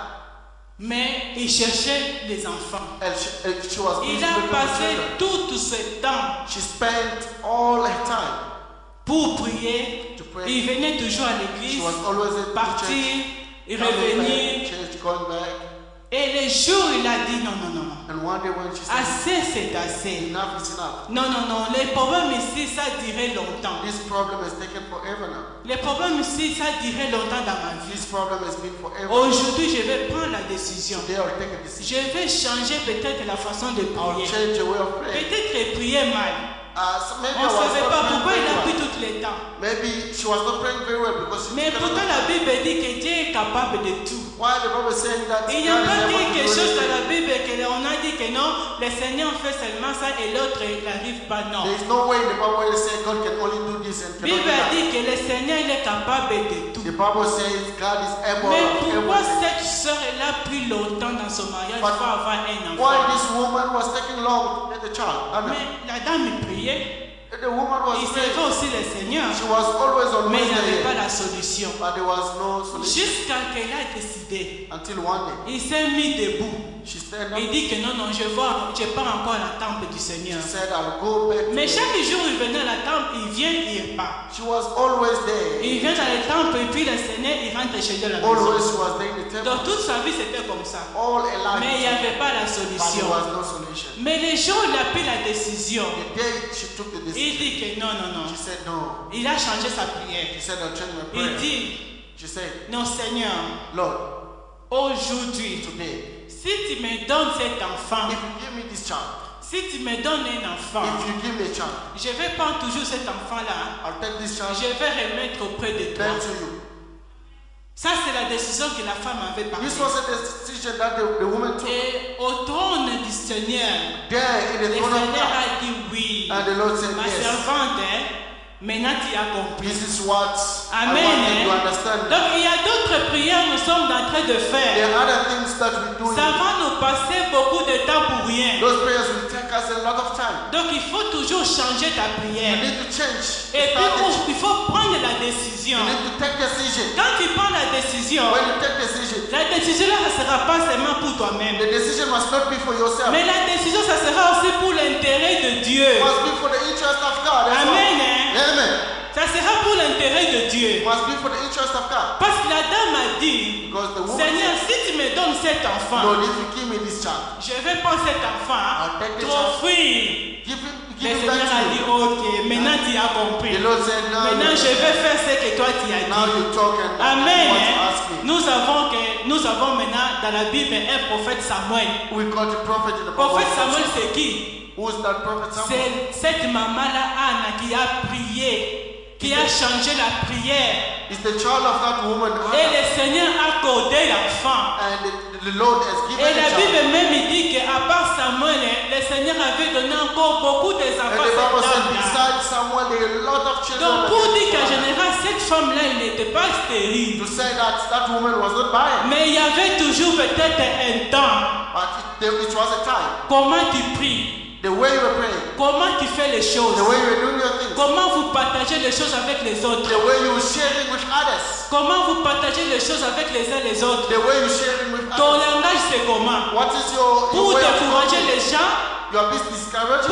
Mais il cherchait les enfants. and she was busy Il a looking for passé children. tout ce temps She spent all her time pour prier. to pray. Il venait toujours à She l'église, was always at the partir church, et coming revenir. back, church, going back. Et les jours, il a dit non, non, non. And one day when she said, Assez, c'est assez. enough is enough. Non, non, non. Les problèmes ici, ça dirait longtemps. This problem has taken forever now. Les problèmes ici, ça dirait longtemps dans ma vie. This problem has been forever. Aujourd'hui, je vais prendre la décision. Today I'll take a decision. Je vais changer peut-être la façon de I'll prier. change the way of praying. Peut-être prier mal. So maybe On I ne was savait not pas praying pourquoi il a very pris well. tout le temps. Maybe she was not praying very well because she Mais took a lot pourtant, of la time. Bible dit que Dieu est capable de tout. Why the Bible is saying that Il n'y God a is pas able dit to do quelque chose dans la anything? Bible que on a dit que non, le Seigneur fait seulement ça et l'autre n'arrive pas. Non. There is no way in the Bible where it says God can only do this and La cannot Bible do a that. dit que le Seigneur il est capable de tout. The Bible says God is able Mais of pourquoi everything. cette soeur elle a pris longtemps dans son mariage pour But avoir un Why enfant? this woman was taking long to get a child? Anna. Mais la dame priait. The woman was Il praying. servait aussi le Seigneur. She was always on Mais il n'y avait pas Wednesday, la solution. but there was no solution Jusqu'à qu'elle a décidé. until one day Il s'est mis debout. she stand up. Il dit que non, non, je pars encore à la temple du Seigneur. She said, "I'll go back." Mais to chaque jour, il venait à la temple, il vient, il repart. She was always there. Il vient dans le temple et puis le Seigneur, il rentre chez lui à la maison. Always she was there in the temple. Donc toute sa vie, c'était comme ça. All her Mais il n'y life, avait pas la but there solution. was no solution. Mais les jours, il a pris la décision. The day she took the Il decision, dit que non, non, non. she said no. Il a changé sa prière. She said, "I'll change my Il prayer." dit, She said, non Seigneur, "Lord, aujourd'hui, today, si tu me donnes cet enfant, if you give me this child, si tu me donnes un enfant, if you give me a child, je vais prendre toujours cet enfant-là, I'll take this child je vais remettre auprès de toi. back to you." Ça, c'est la décision que la femme avait This prise. was a decision that the woman took. Et au trône du Seigneur, There in le the throne of Seigneur God. a dit oui. And the Lord said, Ma "Yes, servante, maintenant tu as compris. this is what Amen. I want you to understand." Donc il y a d'autres prières que nous sommes en train de There faire. are other things that we do. Ça va nous passer beaucoup de temps pour rien. Those prayers will take us a lot of time. Donc il faut toujours changer ta You prière. need to change the Et puis strategy. il faut prendre la décision. You need to take decision. Quand tu prends la décision, When you take decision, la décision là, ça ne sera pas seulement pour toi-même. the decision must not be for yourself. Mais la décision, ça sera aussi pour l'intérêt de Dieu. It must be for the interest of God. That's Amen. all. Hein? Amen. Ça sera pour l'intérêt de Dieu. It must be for the interest of God. Parce que la dame a dit, Because the woman Seigneur, said, si tu me donnes cet enfant, "Lord, if you give me this child, je vais prendre cet enfant, I'll take the t'offrir. give Le him Seigneur back a to dit, you." ok, maintenant tu as compris. The Lord said, "Now, Maintenant je you, vais faire ce que toi tu as now dit. you talk and Amen. what you Hein? ask me." Nous avons maintenant dans la Bible un prophète Samuel. We got the prophet in the Prophète Bible. Samuel, c'est qui? Who's that prophet? Samuel. C'est cette maman-là, Anna, qui a prié, qui a changé la prière Is the child of that woman Et Anna. le Seigneur a accordé l'enfant. And the Lord has given Et the la child. Bible même dit qu'à part Samuel, le Seigneur avait donné encore beaucoup des And enfants the à Bible cette said dame-là. beside Samuel there are a lot of children. Donc that pour gave dire qu'en to Anna. général, cette femme-là, elle n'était pas stérile. To say that that woman was not barren. Mais il y avait toujours peut-être un temps. But it was a time. Comment tu pries? The way you were praying. Comment tu fais les choses? The way you were doing your things. Comment vous partagez les choses avec les autres? The way you were sharing with others. Comment vous partagez les choses avec les uns les autres? The way you sharing with Ton others. langage c'est comment? What is your Pour way of décourager talking? les gens, You are being discouraged.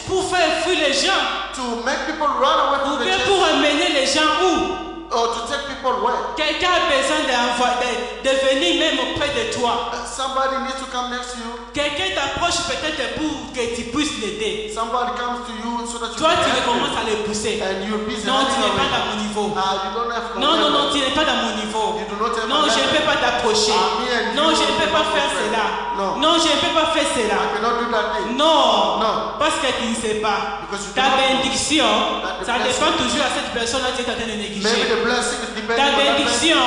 pour faire fuir les gens, To make people run away ou from the bien church. pour amener les gens où? Or to take people where? Quelqu'un a besoin de venir même auprès de toi. Somebody needs to come next to you. Quelqu'un t'approche peut-être pour que tu puisses l'aider. Somebody comes to you so that you Toi, can tu help commences them. à le pousser. And you're busy Non, tu running n'es pas away. dans mon niveau. You don't have Non, non, non, level. tu n'es pas dans mon niveau. You do not have Non, a je ne level. peux pas t'approcher. Me and Non, you je ne peux pas are not faire different. cela. No. Non, je ne peux pas faire cela. I cannot do that thing. Non, No. parce que tu ne sais pas. Because you Ta do not know. bénédiction, That the ça blessing- dépend toujours à cette personne-là qui est en train de Maybe négliger. the blessing is depending Ta on that person. bénédiction,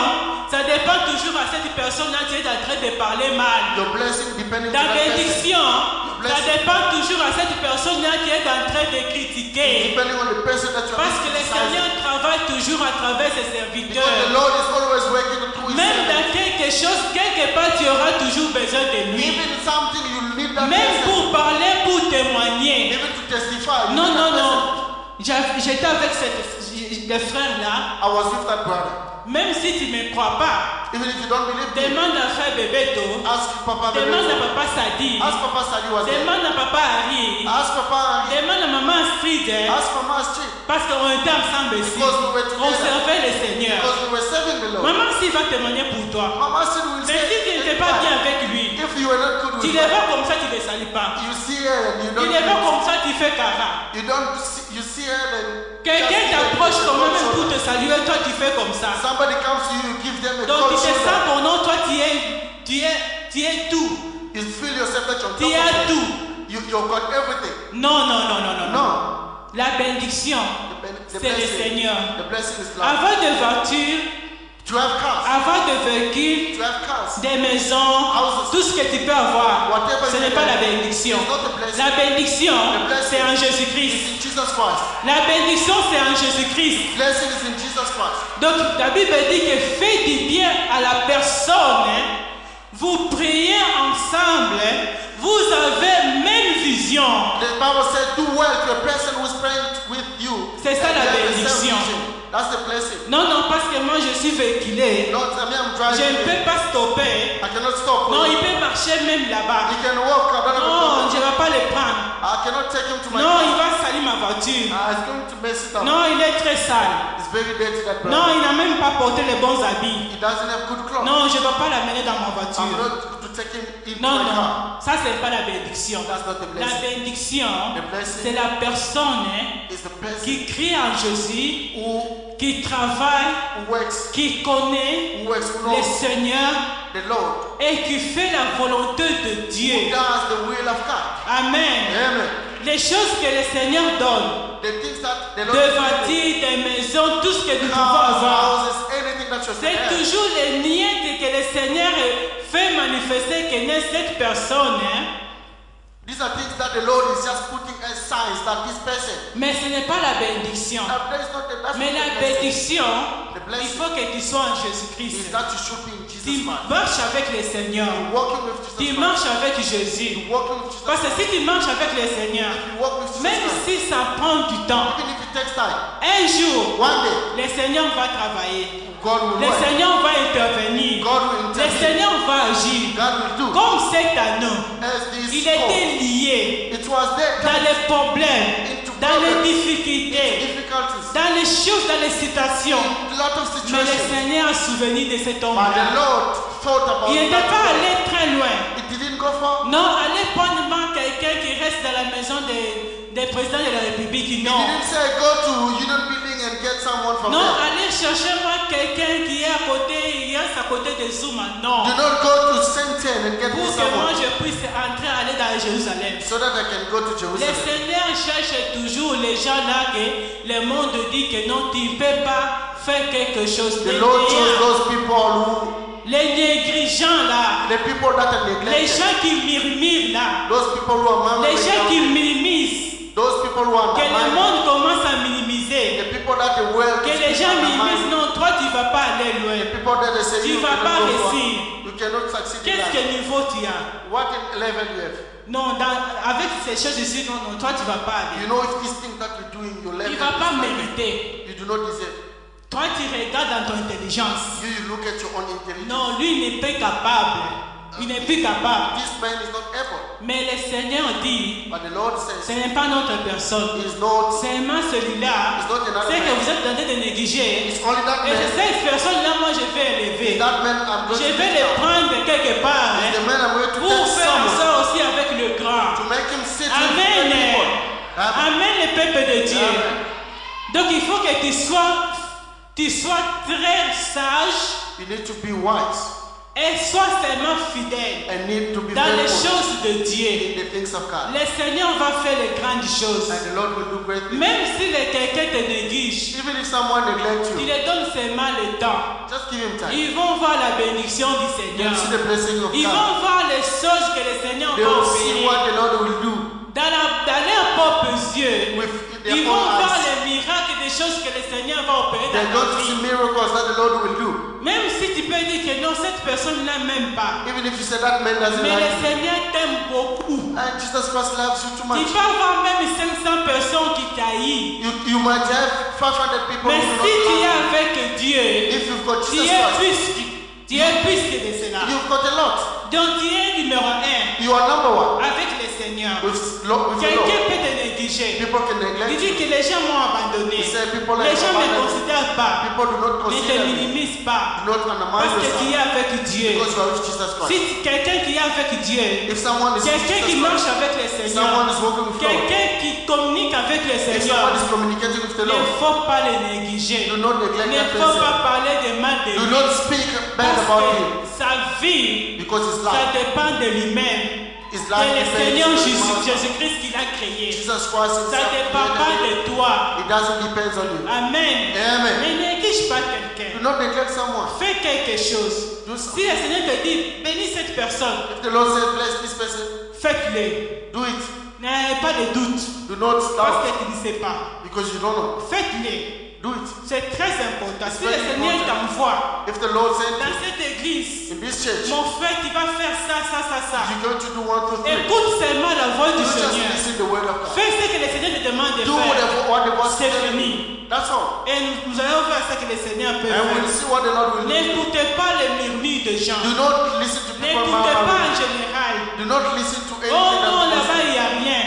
ça dépend toujours à cette personne-là qui est en train de parler mal. Your blessing depending on Ta that person. bénédiction, ça blessing- dépend toujours à cette personne-là qui est en train de critiquer. Depending on the person that you are Parce que le criticizing. Seigneur travaille toujours à travers ses Because the serviteurs. Lord is always working through his Même servants. dans quelque chose, quelque part, tu auras toujours besoin de lui. Even something you need that Même person. pour parler, pour témoigner. Even to testify. you Non, need non, that non. person. J'étais avec le frère-là. I was with that brother. Même si tu ne me crois pas, Even if you don't believe me, demande à frère Bebeto. ask Papa Demande à Bebeto. papa Sadi. Ask Papa Sadi was there. Demande à papa Harry. Ask Papa Ari. Demande à maman Astrid. Ask Mama Astrid. Parce qu'on était ensemble ici. Because we were On together. servait le Seigneur. Because we were serving the Lord. Maman Steve va témoigner pour toi. Mama Astrid will Mais si tu say, n'étais pas bien avec lui, if you were not good tu with les her, vois comme ça, tu ne les salues pas. you see her and you Tu don't les vois greet. comme ça, tu fais cara. You don't see, you see her and Quelqu'un just t'approche give quand them a même pour shoulder. te saluer, toi tu fais comme ça. Somebody comes to you, you give them a Donc cold tu te shoulder. sens ton nom, toi tu es tout. You feel yourself that you're on Tu top of as her. tout. You've got everything. Non, non, non, non, non, non. No. La bénédiction, The c'est le Seigneur. The blessing is love. Avant de voitures, To have cars. avant de véhicules, To have cars. des maisons, tout ce que tu peux avoir, ce n'est pas la bénédiction. It's not the blessing. La bénédiction, c'est en It's Jésus-Christ. in Jesus Christ. La bénédiction, c'est en Jésus-Christ. Blessing is in Jesus Christ. Donc, la Bible dit que faites du bien à la personne. Vous priez ensemble. Vous avez même vision. The Bible said, do well to a person who is praying with you. C'est ça, And la they have the same bénédiction. vision. That's the blessing. Non, non, parce que moi je suis véhiculé. Not I mean, I'm Je driving. ne peux pas stopper. I cannot stop. Non, il peut marcher même là-bas. He can walk. I don't have a Non, problem. je ne vais pas le prendre. I cannot take him to my Non, il car. va salir ma voiture. It's going to mess it up. Non, il est très sale. It's very dirty, that brother. Non, il n'a même pas porté les bons habits. He doesn't have good clothes. Non, je ne vais pas l'amener dans ma I'm voiture. not to take him into Non, my non, car. ça c'est pas la bénédiction. That's not the La blessing. bénédiction, The blessing c'est la personne is the person qui crie en Jésus, who qui travaille, works, qui connaît who le knows Seigneur the Lord, et qui fait la volonté de who Dieu. does the will of God. Amen. Amen. Les choses que le Seigneur donne, The things that the Lord des gives you, voitures, des maisons, tout ce que nous pouvons cars, avoir, houses, anything that you c'est have. toujours les niais que le Seigneur fait manifester que n'est cette personne. These are things that the Lord is just putting as signs that this person. Mais ce n'est pas la bénédiction. That is not the, that's Mais not la the blessing. bénédiction, The il blessing faut que tu sois en is Jésus-Christ. that you should be in Tu Jesus Christ. marches avec le Seigneur. Walking with Jesus Tu Christ. marches avec Jésus. Walking with Jesus Parce que Christ. si tu marches avec le Seigneur, You walk with Jesus même Christ. si ça prend du temps, Even if it takes time, un jour, one day le Seigneur va travailler. God will Le work. Seigneur va intervenir. God will Le intervene. Seigneur va agir. God will do. Comme cet anneau, As this il call. était lié It was there. dans les problèmes, Into dans les problems, difficultés, difficulties, dans les choses, dans les situations. a lot of Mais le situations. Seigneur a souvenu de cet But the homme-là. Lord thought about Il n'était pas that. allé très loin. It didn't go far. Non, allez prendre quelqu'un qui reste dans la maison des présidents de la République. He Non. didn't say go to Union Building and get someone from Non, there. allez chercher moi quelqu'un qui est à côté, il reste à côté de Zuma. Non. Do not go to Saint-Anne and get me Pour que moi someone je puisse entrer, aller dans Jérusalem. so that I can go to Le Jerusalem. Seigneur cherche toujours les gens là que le monde dit que non, tu ne peux pas fait quelque chose. The Lord chose those people who, Les négligents là, the people that are les neglected, gens qui murmurent là, those people who are les gens qui murmuring, minimisent, those people who are que le undermining, monde commence à minimiser, the people that the world que is les gens undermining, minimisent, non, toi tu vas pas aller the loin. people that they say Tu you vas pas cannot go far, réussir. you cannot succeed in Qu'est-ce life. que niveau tu as? What level you have? Non, avec ces choses ici, non, non, toi tu vas pas aller. You know, if these things that you're doing, your level Tu vas pas is not- mériter. you do not deserve. Toi tu regardes dans ton intelligence. You look at your own intelligence. Non, lui n'est pas capable. Il n'est plus capable. This man is not able. Mais le Seigneur dit, But the Lord ce says, n'est pas notre personne. He is not, Seulement celui-là, It's not another c'est que man. vous êtes en train de négliger. it's only that Et man. cette personne-là, moi je vais élever. That man I'm going Je to vais take le out. prendre quelque part It's the man I'm going to pour take faire someone ça aussi avec le grand. to make him sit with the Amen. people. Amen. Amen, le peuple de Dieu. Amen. Donc il faut que tu sois très sage You need to be wise et sois seulement fidèle and need to be dans les faithful choses de Dieu. in the things of God. Le Seigneur va faire les grandes choses. And the Lord will do great things. Même si quelqu'un te néglige, Even if someone neglects tu you, leur donnes seulement le temps. just give him time. Ils vont voir la bénédiction du Seigneur. You'll see the blessing of Ils God. vont voir les choses que le Seigneur They va will see opérer. what the Lord will do Dans leurs propres yeux, with their ils vont own voir eyes. les miracles, des choses que le Seigneur va opérer They're dans going leur to see vie. miracles that the Lord will do. Même si tu peux dire que non, cette personne-là m'aime pas. Even if you say that man doesn't Mais le like you. Seigneur t'aime beaucoup. And Jesus Christ loves you too Tu much. peux avoir même 500 personnes qui t'haïssent. You might have 500 people Mais who do si tu not es love avec Dieu, you. If you've got tu Jesus es Christ, tu es plus que de cela. you've got a lot. Donc tu es numéro 1 You are number one avec le Seigneur. with the Lord. Quelqu'un peut te négliger. People can Il neglect dit you. que les gens m'ont abandonné. He said people Les like gens ne me abandoned. considèrent pas. People do not Ne te consider you. minimisent pas. Do not undermine Parce que tu es yourself avec Dieu. because you are with Jesus Christ. Si quelqu'un qui est avec Dieu, If someone is with quelqu'un qui Jesus marche Christ, avec le someone Seigneur, is walking with God, quelqu'un qui communique avec le if Seigneur, someone is communicating with the il ne Lord, faut pas le négliger. do not Il neglect ne that faut person. pas parler de mal de Do lui. not speak bad Parce about him que sa vie, because his ça life, dépend de lui-même. his C'est life le depends Seigneur on him. Jésus-Christ qui l'a créé. Jesus Christ Ça ne dépend pas himself. de toi. It doesn't depend on you. Amen. Amen. Ne néglige pas quelqu'un. Do not neglect someone. Fais quelque chose. Do Si something. le Seigneur te dit, bénis cette personne, If the Lord says bless this person, faites-le. do it. N'ayez pas de doute. Do not Parce doubt que tu ne sais pas. because you don't know. Faites-le. Do it. C'est très important. Si le very Seigneur important. t'envoie If the Lord sent dans you cette église, in this church, mon frère, tu vas faire ça, ça, ça, ça. you're going to do 1, 2, 3. Écoute seulement la voix du You just Seigneur. listen the word of God. Fais ce que le Seigneur te demande de Do faire. what the boss C'est said. fini. That's all. Et nous allons voir ce que le Seigneur peut And we'll faire. see what the Lord will do. N'écoutez pas les murmures de gens. Do not listen to people N'écoutez pas en murmuring. général. Do not listen to Oh anything non, that là-bas il n'y a rien.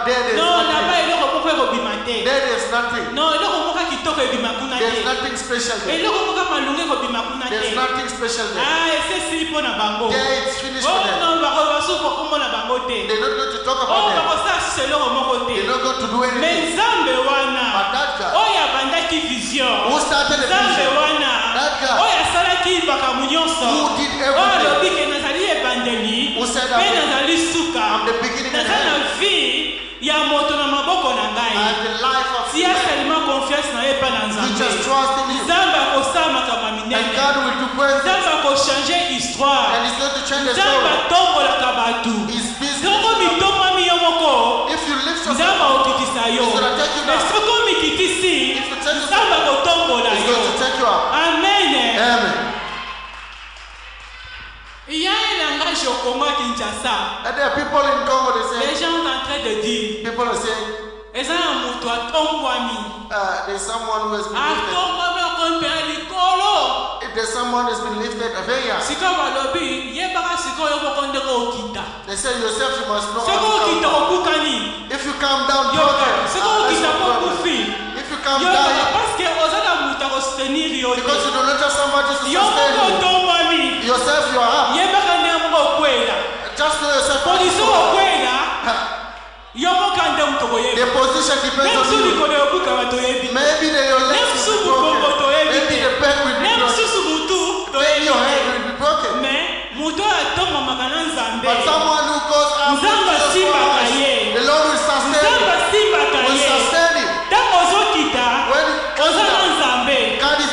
there's Non, là-bas nothing. il est repoussé au bimate. There's nothing. Non, il est repoussé qui toque au bimakuna. There's nothing special Il there. est repoussé malungé au bimakuna. There's nothing special there. Ah, et c'est si pour na bango. There it's finished Oh for them. non, basuko kumo na bango te. They're not going to talk Oh, about them. bakosa selo moko They're te. not going to do anything. Mais Nzambe But wana. that guy Oh ya bandaki vision. who started the Nzambe vision, wana. That guy. Oh ya salaki bakamu nyonso. who did Oh everything, alobi ke nazali ebandeli. who said Mpe that nazali suka. from the beginning and Naza end, na vie ya moto na maboko na ngai. and the life of Tia man, seulement confiance na ye pa na you just Nzambe. trust in him. Nzambe akosala makambo And minene. God will do great things. Nzambe akochange histoire. And he's going to change the Nzambe story. atombolaka bato. His business. Soko mitomami yo moko. If you lift Nzambe yourself, akokitisa yo. He's gonna take you Mais down. soko mikitisi, Nzambe akotombola he's yo. going to take you up. Amen. Amen. Il y a un langage au Congo à Kinshasa. And there are people in Congo, they Les say, gens sont en train de dire, people are saying, eza na moto atombwami. there's someone who has been lifted. Atombwami akompela likolo. If there's someone who's been lifted, very high. Sika balobi, yebaka sikoyo moko ndenge okita. They say yourself, you must know Soko how to okita come down. okukani. If you come down Yoka, broken, soko that's okita your problem. pokufi. If you come Yoka, down, parce que oza na moto akostenir yo. because you do not have somebody to Yo sustain moko you. otombwami. Yourself, you are up. Yebaka ndenge moko okwela. Just know yourself. how to Position go. okwela. Yo moko ande moto koyeba. The position depends Même on si you. likolo yobuka bato yebi. Maybe your Même legs si will be mukongo broken. toyebi Maybe te. the back will be Même broken. si mutu Maybe your head toyebi te. will be broken. Mais moto atombamaka na Nzambe. But someone who goes out Nzambe to Jesus asimbaka Christ, ye. the Lord will sustain Nzambe him. asimbaka Will ye. sustain him. Ntango ozokita, When he comes oza na down, Nzambe. God is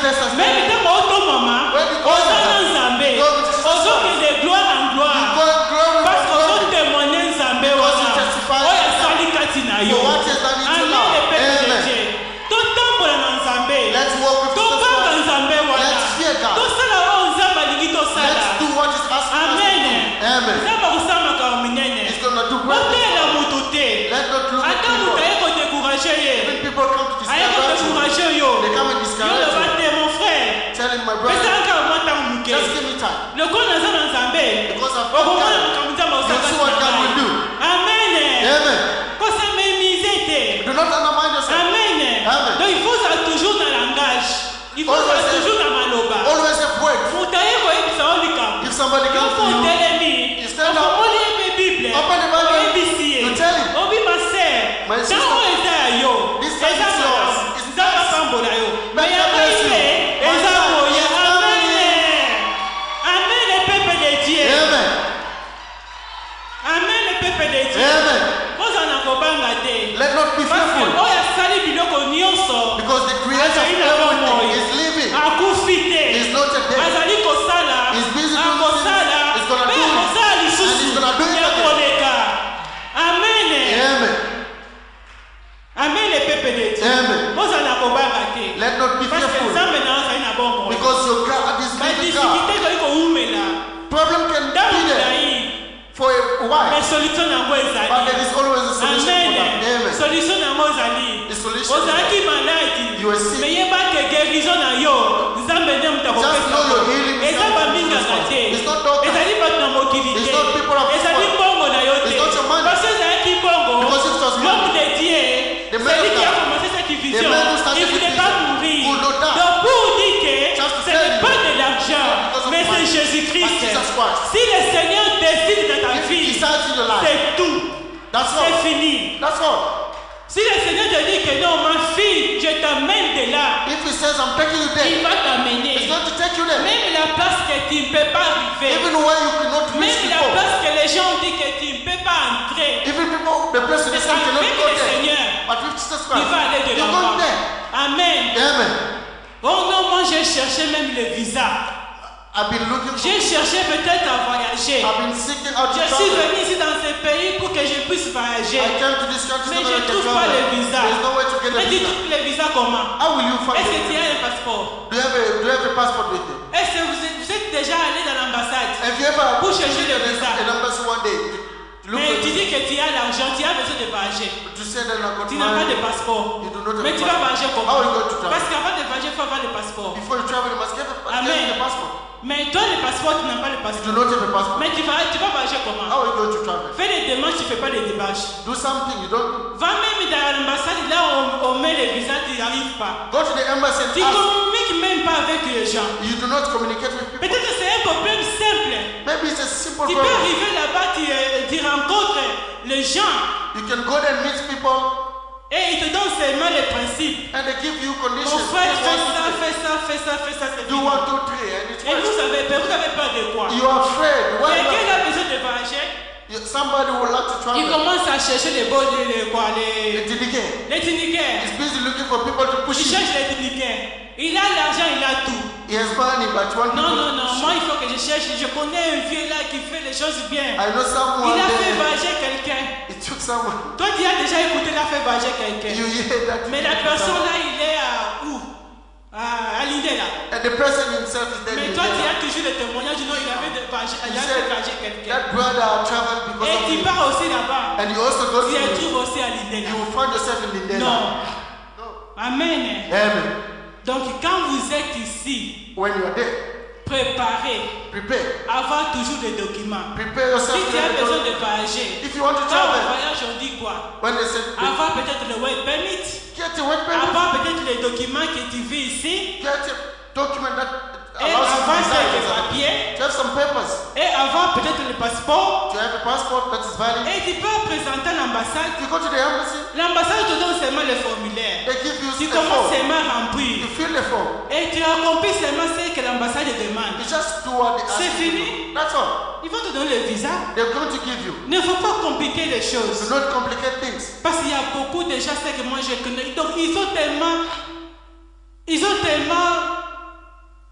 are too great. Let not look at people. When people come to discourage you, they come and discourage you. mon frère. Telling my brother, just give me time. Because I've got time. You see what God will do. Amen. Amen. Do not undermine yourself. Amen. Amen. Donc il faut ça toujours dans le langage. Il faut ça toujours dans maloba. Always have words. If somebody comes to you, you stand up. Open the Bible. You tell him. My sister, this time is yours. It's nice. May God bless you. Amen, le peuple de Dieu. Amen. Amen, le peuple de Dieu. Amen. Let not be fearful. Because the creator of everything is living. He is not a dead. He's busy doing things. He's going to do it. And he's going to do it again. Amen. Amen. Amen, le peuple de Dieu. Amen. Let not be fearful. Because your God is living God. Problem can be there for a while. But there is always a solution for that. Amen. The solution is that you are sick. Just know your healing is not it's not doctor. It's not people of this world. It's not your money. Because if it was money, the man who started il voulait pas mourir. Donc pour dire que ce n'est pas de l'argent, mais c'est Jésus-Christ. Si le Seigneur décide dans ta vie, c'est tout. C'est fini. That's all. Si le Seigneur te dit que non, ma fille, je t'amène de là, if he says, I'm taking you there, il va t'amener. He's going to take you there. Même la place que tu ne peux pas arriver. Even where you cannot reach même la before. place que les gens disent que tu ne peux pas entrer. Even people, the place they say you cannot go there. Seigneur, but with Jesus Christ, il va aller de you're going there. Amen. Amen. Oh non, moi j'ai cherché même le visa. I've been looking for. J'ai cherché peut-être à voyager. I've been seeking out je suis venu ici dans ce pays pour que je puisse voyager. I came to this country mais je ne trouve pas le visa. There's no way to get a mais tu visa. trouves le visa comment? How will you find Est-ce que tu as un passeport? Do you have a passport with you? Est-ce que vous êtes déjà allé dans l'ambassade Have you ever pour chercher le visa? An embassy one day? Mais tu dis que tu as l'argent, tu as besoin de voyager. Tu n'as pas de passeport. Mais tu vas voyager comment? Parce qu'avant de voyager, il faut avoir le passeport. Before you travel, you must get the passport. Mais toi, le passeport, tu n'as pas le passeport. You do not have a passport. Mais tu vas voyager comment? How are you going to travel? Fais des démarches, tu ne fais pas des démarches. Do something, you don't. Va même dans l'ambassade, là où on met les visas, tu n'y arrives pas. Go to the embassy and tu ne communiques même pas avec les gens. You do not communicate with people. Peut-être que c'est un problème simple. Maybe it's a simple tu problem. peux arriver là-bas, tu rencontres les gens. You can go there and meet people. Et ils te donnent seulement les principes. And they give you conditions. Mon frère, fais ça, c'est do 1, 2, 3 and it's et vous avez peur de quoi? You are afraid. Quelqu'un a besoin de voyager. Somebody would like to travel. Il commence à chercher les tickets. Les tickets. He's busy looking for people to push. Il cherche les tickets. Il a l'argent, il a tout. He has money, but one non, moi il faut que je cherche. Je connais un vieux là qui fait les choses bien. I know someone. Il a fait voyager quelqu'un. It took someone. Toi tu as déjà écouté, il a fait voyager quelqu'un. You hear that? Mais la personne là, il est à où? À l'idée là. And the person himself is there. Mais toi tu as toujours le témoignage, non, il a fait voyager quelqu'un. That brother traveled because et tu pars aussi là-bas. And you also go tu te trouves aussi à l'idée là. You will find yourself in l'idée là. Non. Amen. Amen. Donc quand vous êtes ici, when you are there, préparez. Prepare. Avoir toujours des documents. Prepare yourself. Si tu as besoin de voyager, if you want to quand travel, on voyage, on dit quoi? When they say, avoir peut-être le work permit. Get a work permit. Avoir peut-être les documents que tu veux ici. Get a document that et avoir quelques papiers. To have some papers. Et avoir peut-être le passeport. To have a passport that is valid. Et tu peux présenter à l'ambassade. You go to the embassy. L'ambassade te donne seulement le formulaire. They give you tu commences seulement à remplir. You fill the form. Et tu accomplis seulement ce que l'ambassade demande. You just do what they ask. C'est fini. That's all. Ils vont te donner le visa. They're going to give you. Ne faut pas compliquer les choses. Do not complicate things. Parce qu'il y a beaucoup de gens que moi je connais. Donc ils ont tellement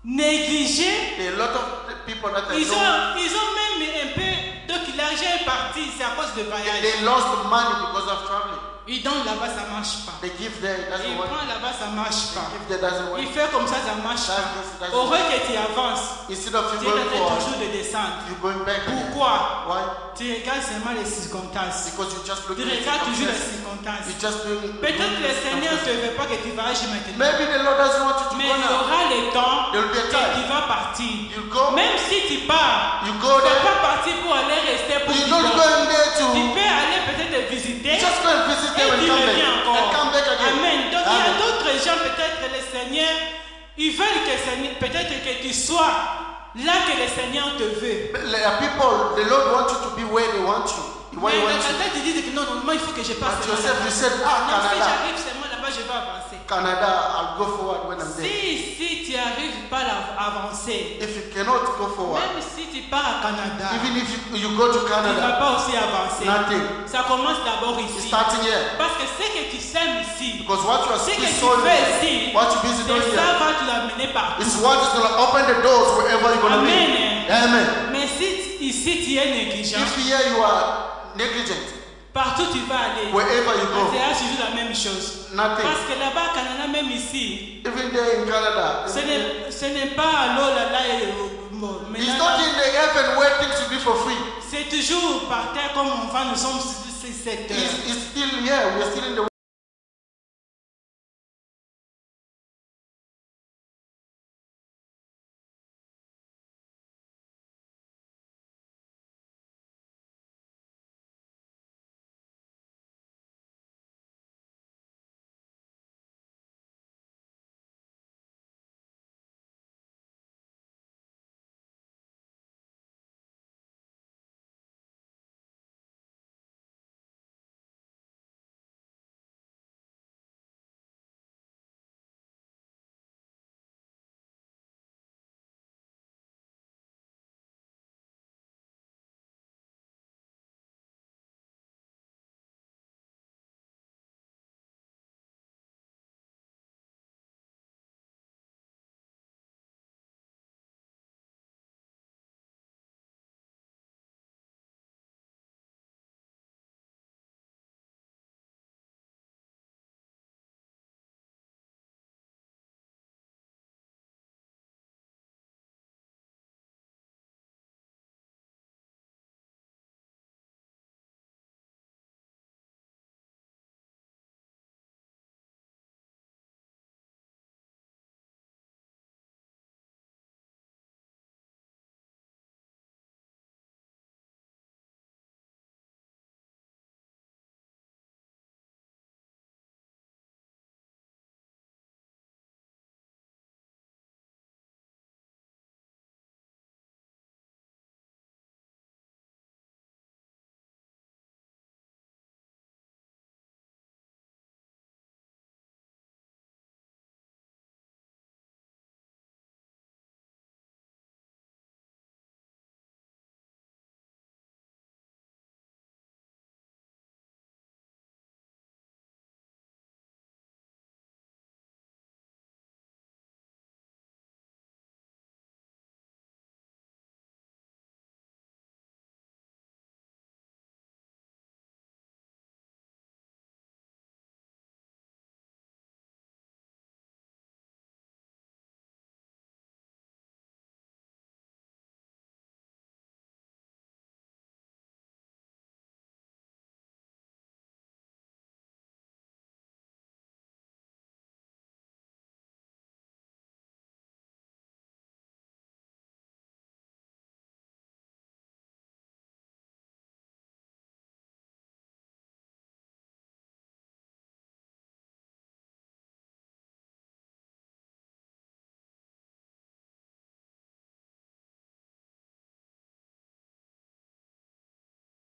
négligé. A lot of people that ils ont même un peu, donc l'argent est parti, c'est à cause de voyage. They lost money because of traveling. Il donne là-bas, ça ne marche pas. They give there, it doesn't Il work. prend là-bas, ça ne marche pas. They give there, doesn't work. Il fait comme ça ne marche pas. Doesn't Au lieu work. que tu avances, Instead of you tu es going forward, toujours de descendre. you're going back. Pourquoi? Why? Tu regardes seulement les circonstances. Because you just look Tu at the regardes toujours les circumstances. circonstances. You just doing. Peut-être que le Seigneur ne veut pas que tu vas agir maintenant. Maybe the Lord doesn't want you to Mais go il y now. aura le temps There will be a que time. tu vas partir. You go. Même si tu pars, You go tu ne there. vas pas partir pour aller rester pour You're 10 not ans. going there Tu to. peux aller peut-être visiter You just go and visit them et and tu come back. reviens And encore. come back again. Amen. Donc il y a Amen. d'autres gens, peut-être le Seigneur, ils veulent que peut-être que tu sois là que le Seigneur te veut. There are people, the Lord wants you to be where they want you. Where Mais He dans wants ta you. tête, tu dis que non, moi il faut que je passe. But yourself, you said, Non, si Canada. j'arrive seulement là-bas, je vais avancer. Canada, I'll go forward when I'm there. Si tu n'arrives pas à avancer, If you cannot go forward, même si tu pars à Canada, even if you go to tu ne vas Canada, pas aussi avancer. nothing. Ça commence d'abord It's ici. starting here. Parce que ce que tu sèmes ici, Because what you are ce que tu sowing, fais ici, what you're busy doing c'est ça here, va te l'amener partout. is what is going to open the doors wherever you're going to Amen. be. Amen. Mais si ici tu es négligent, If here you are negligent, partout tu vas aller, wherever you tu go, verras toujours la même chose. nothing. Parce que là-bas, au Canada, même ici, Even there in Canada, ce n'est pas l'eau là et it's not in the heaven where things will be for free. c'est toujours par terre comme on va, nous sommes sur cette terre. It's still here. We're still in the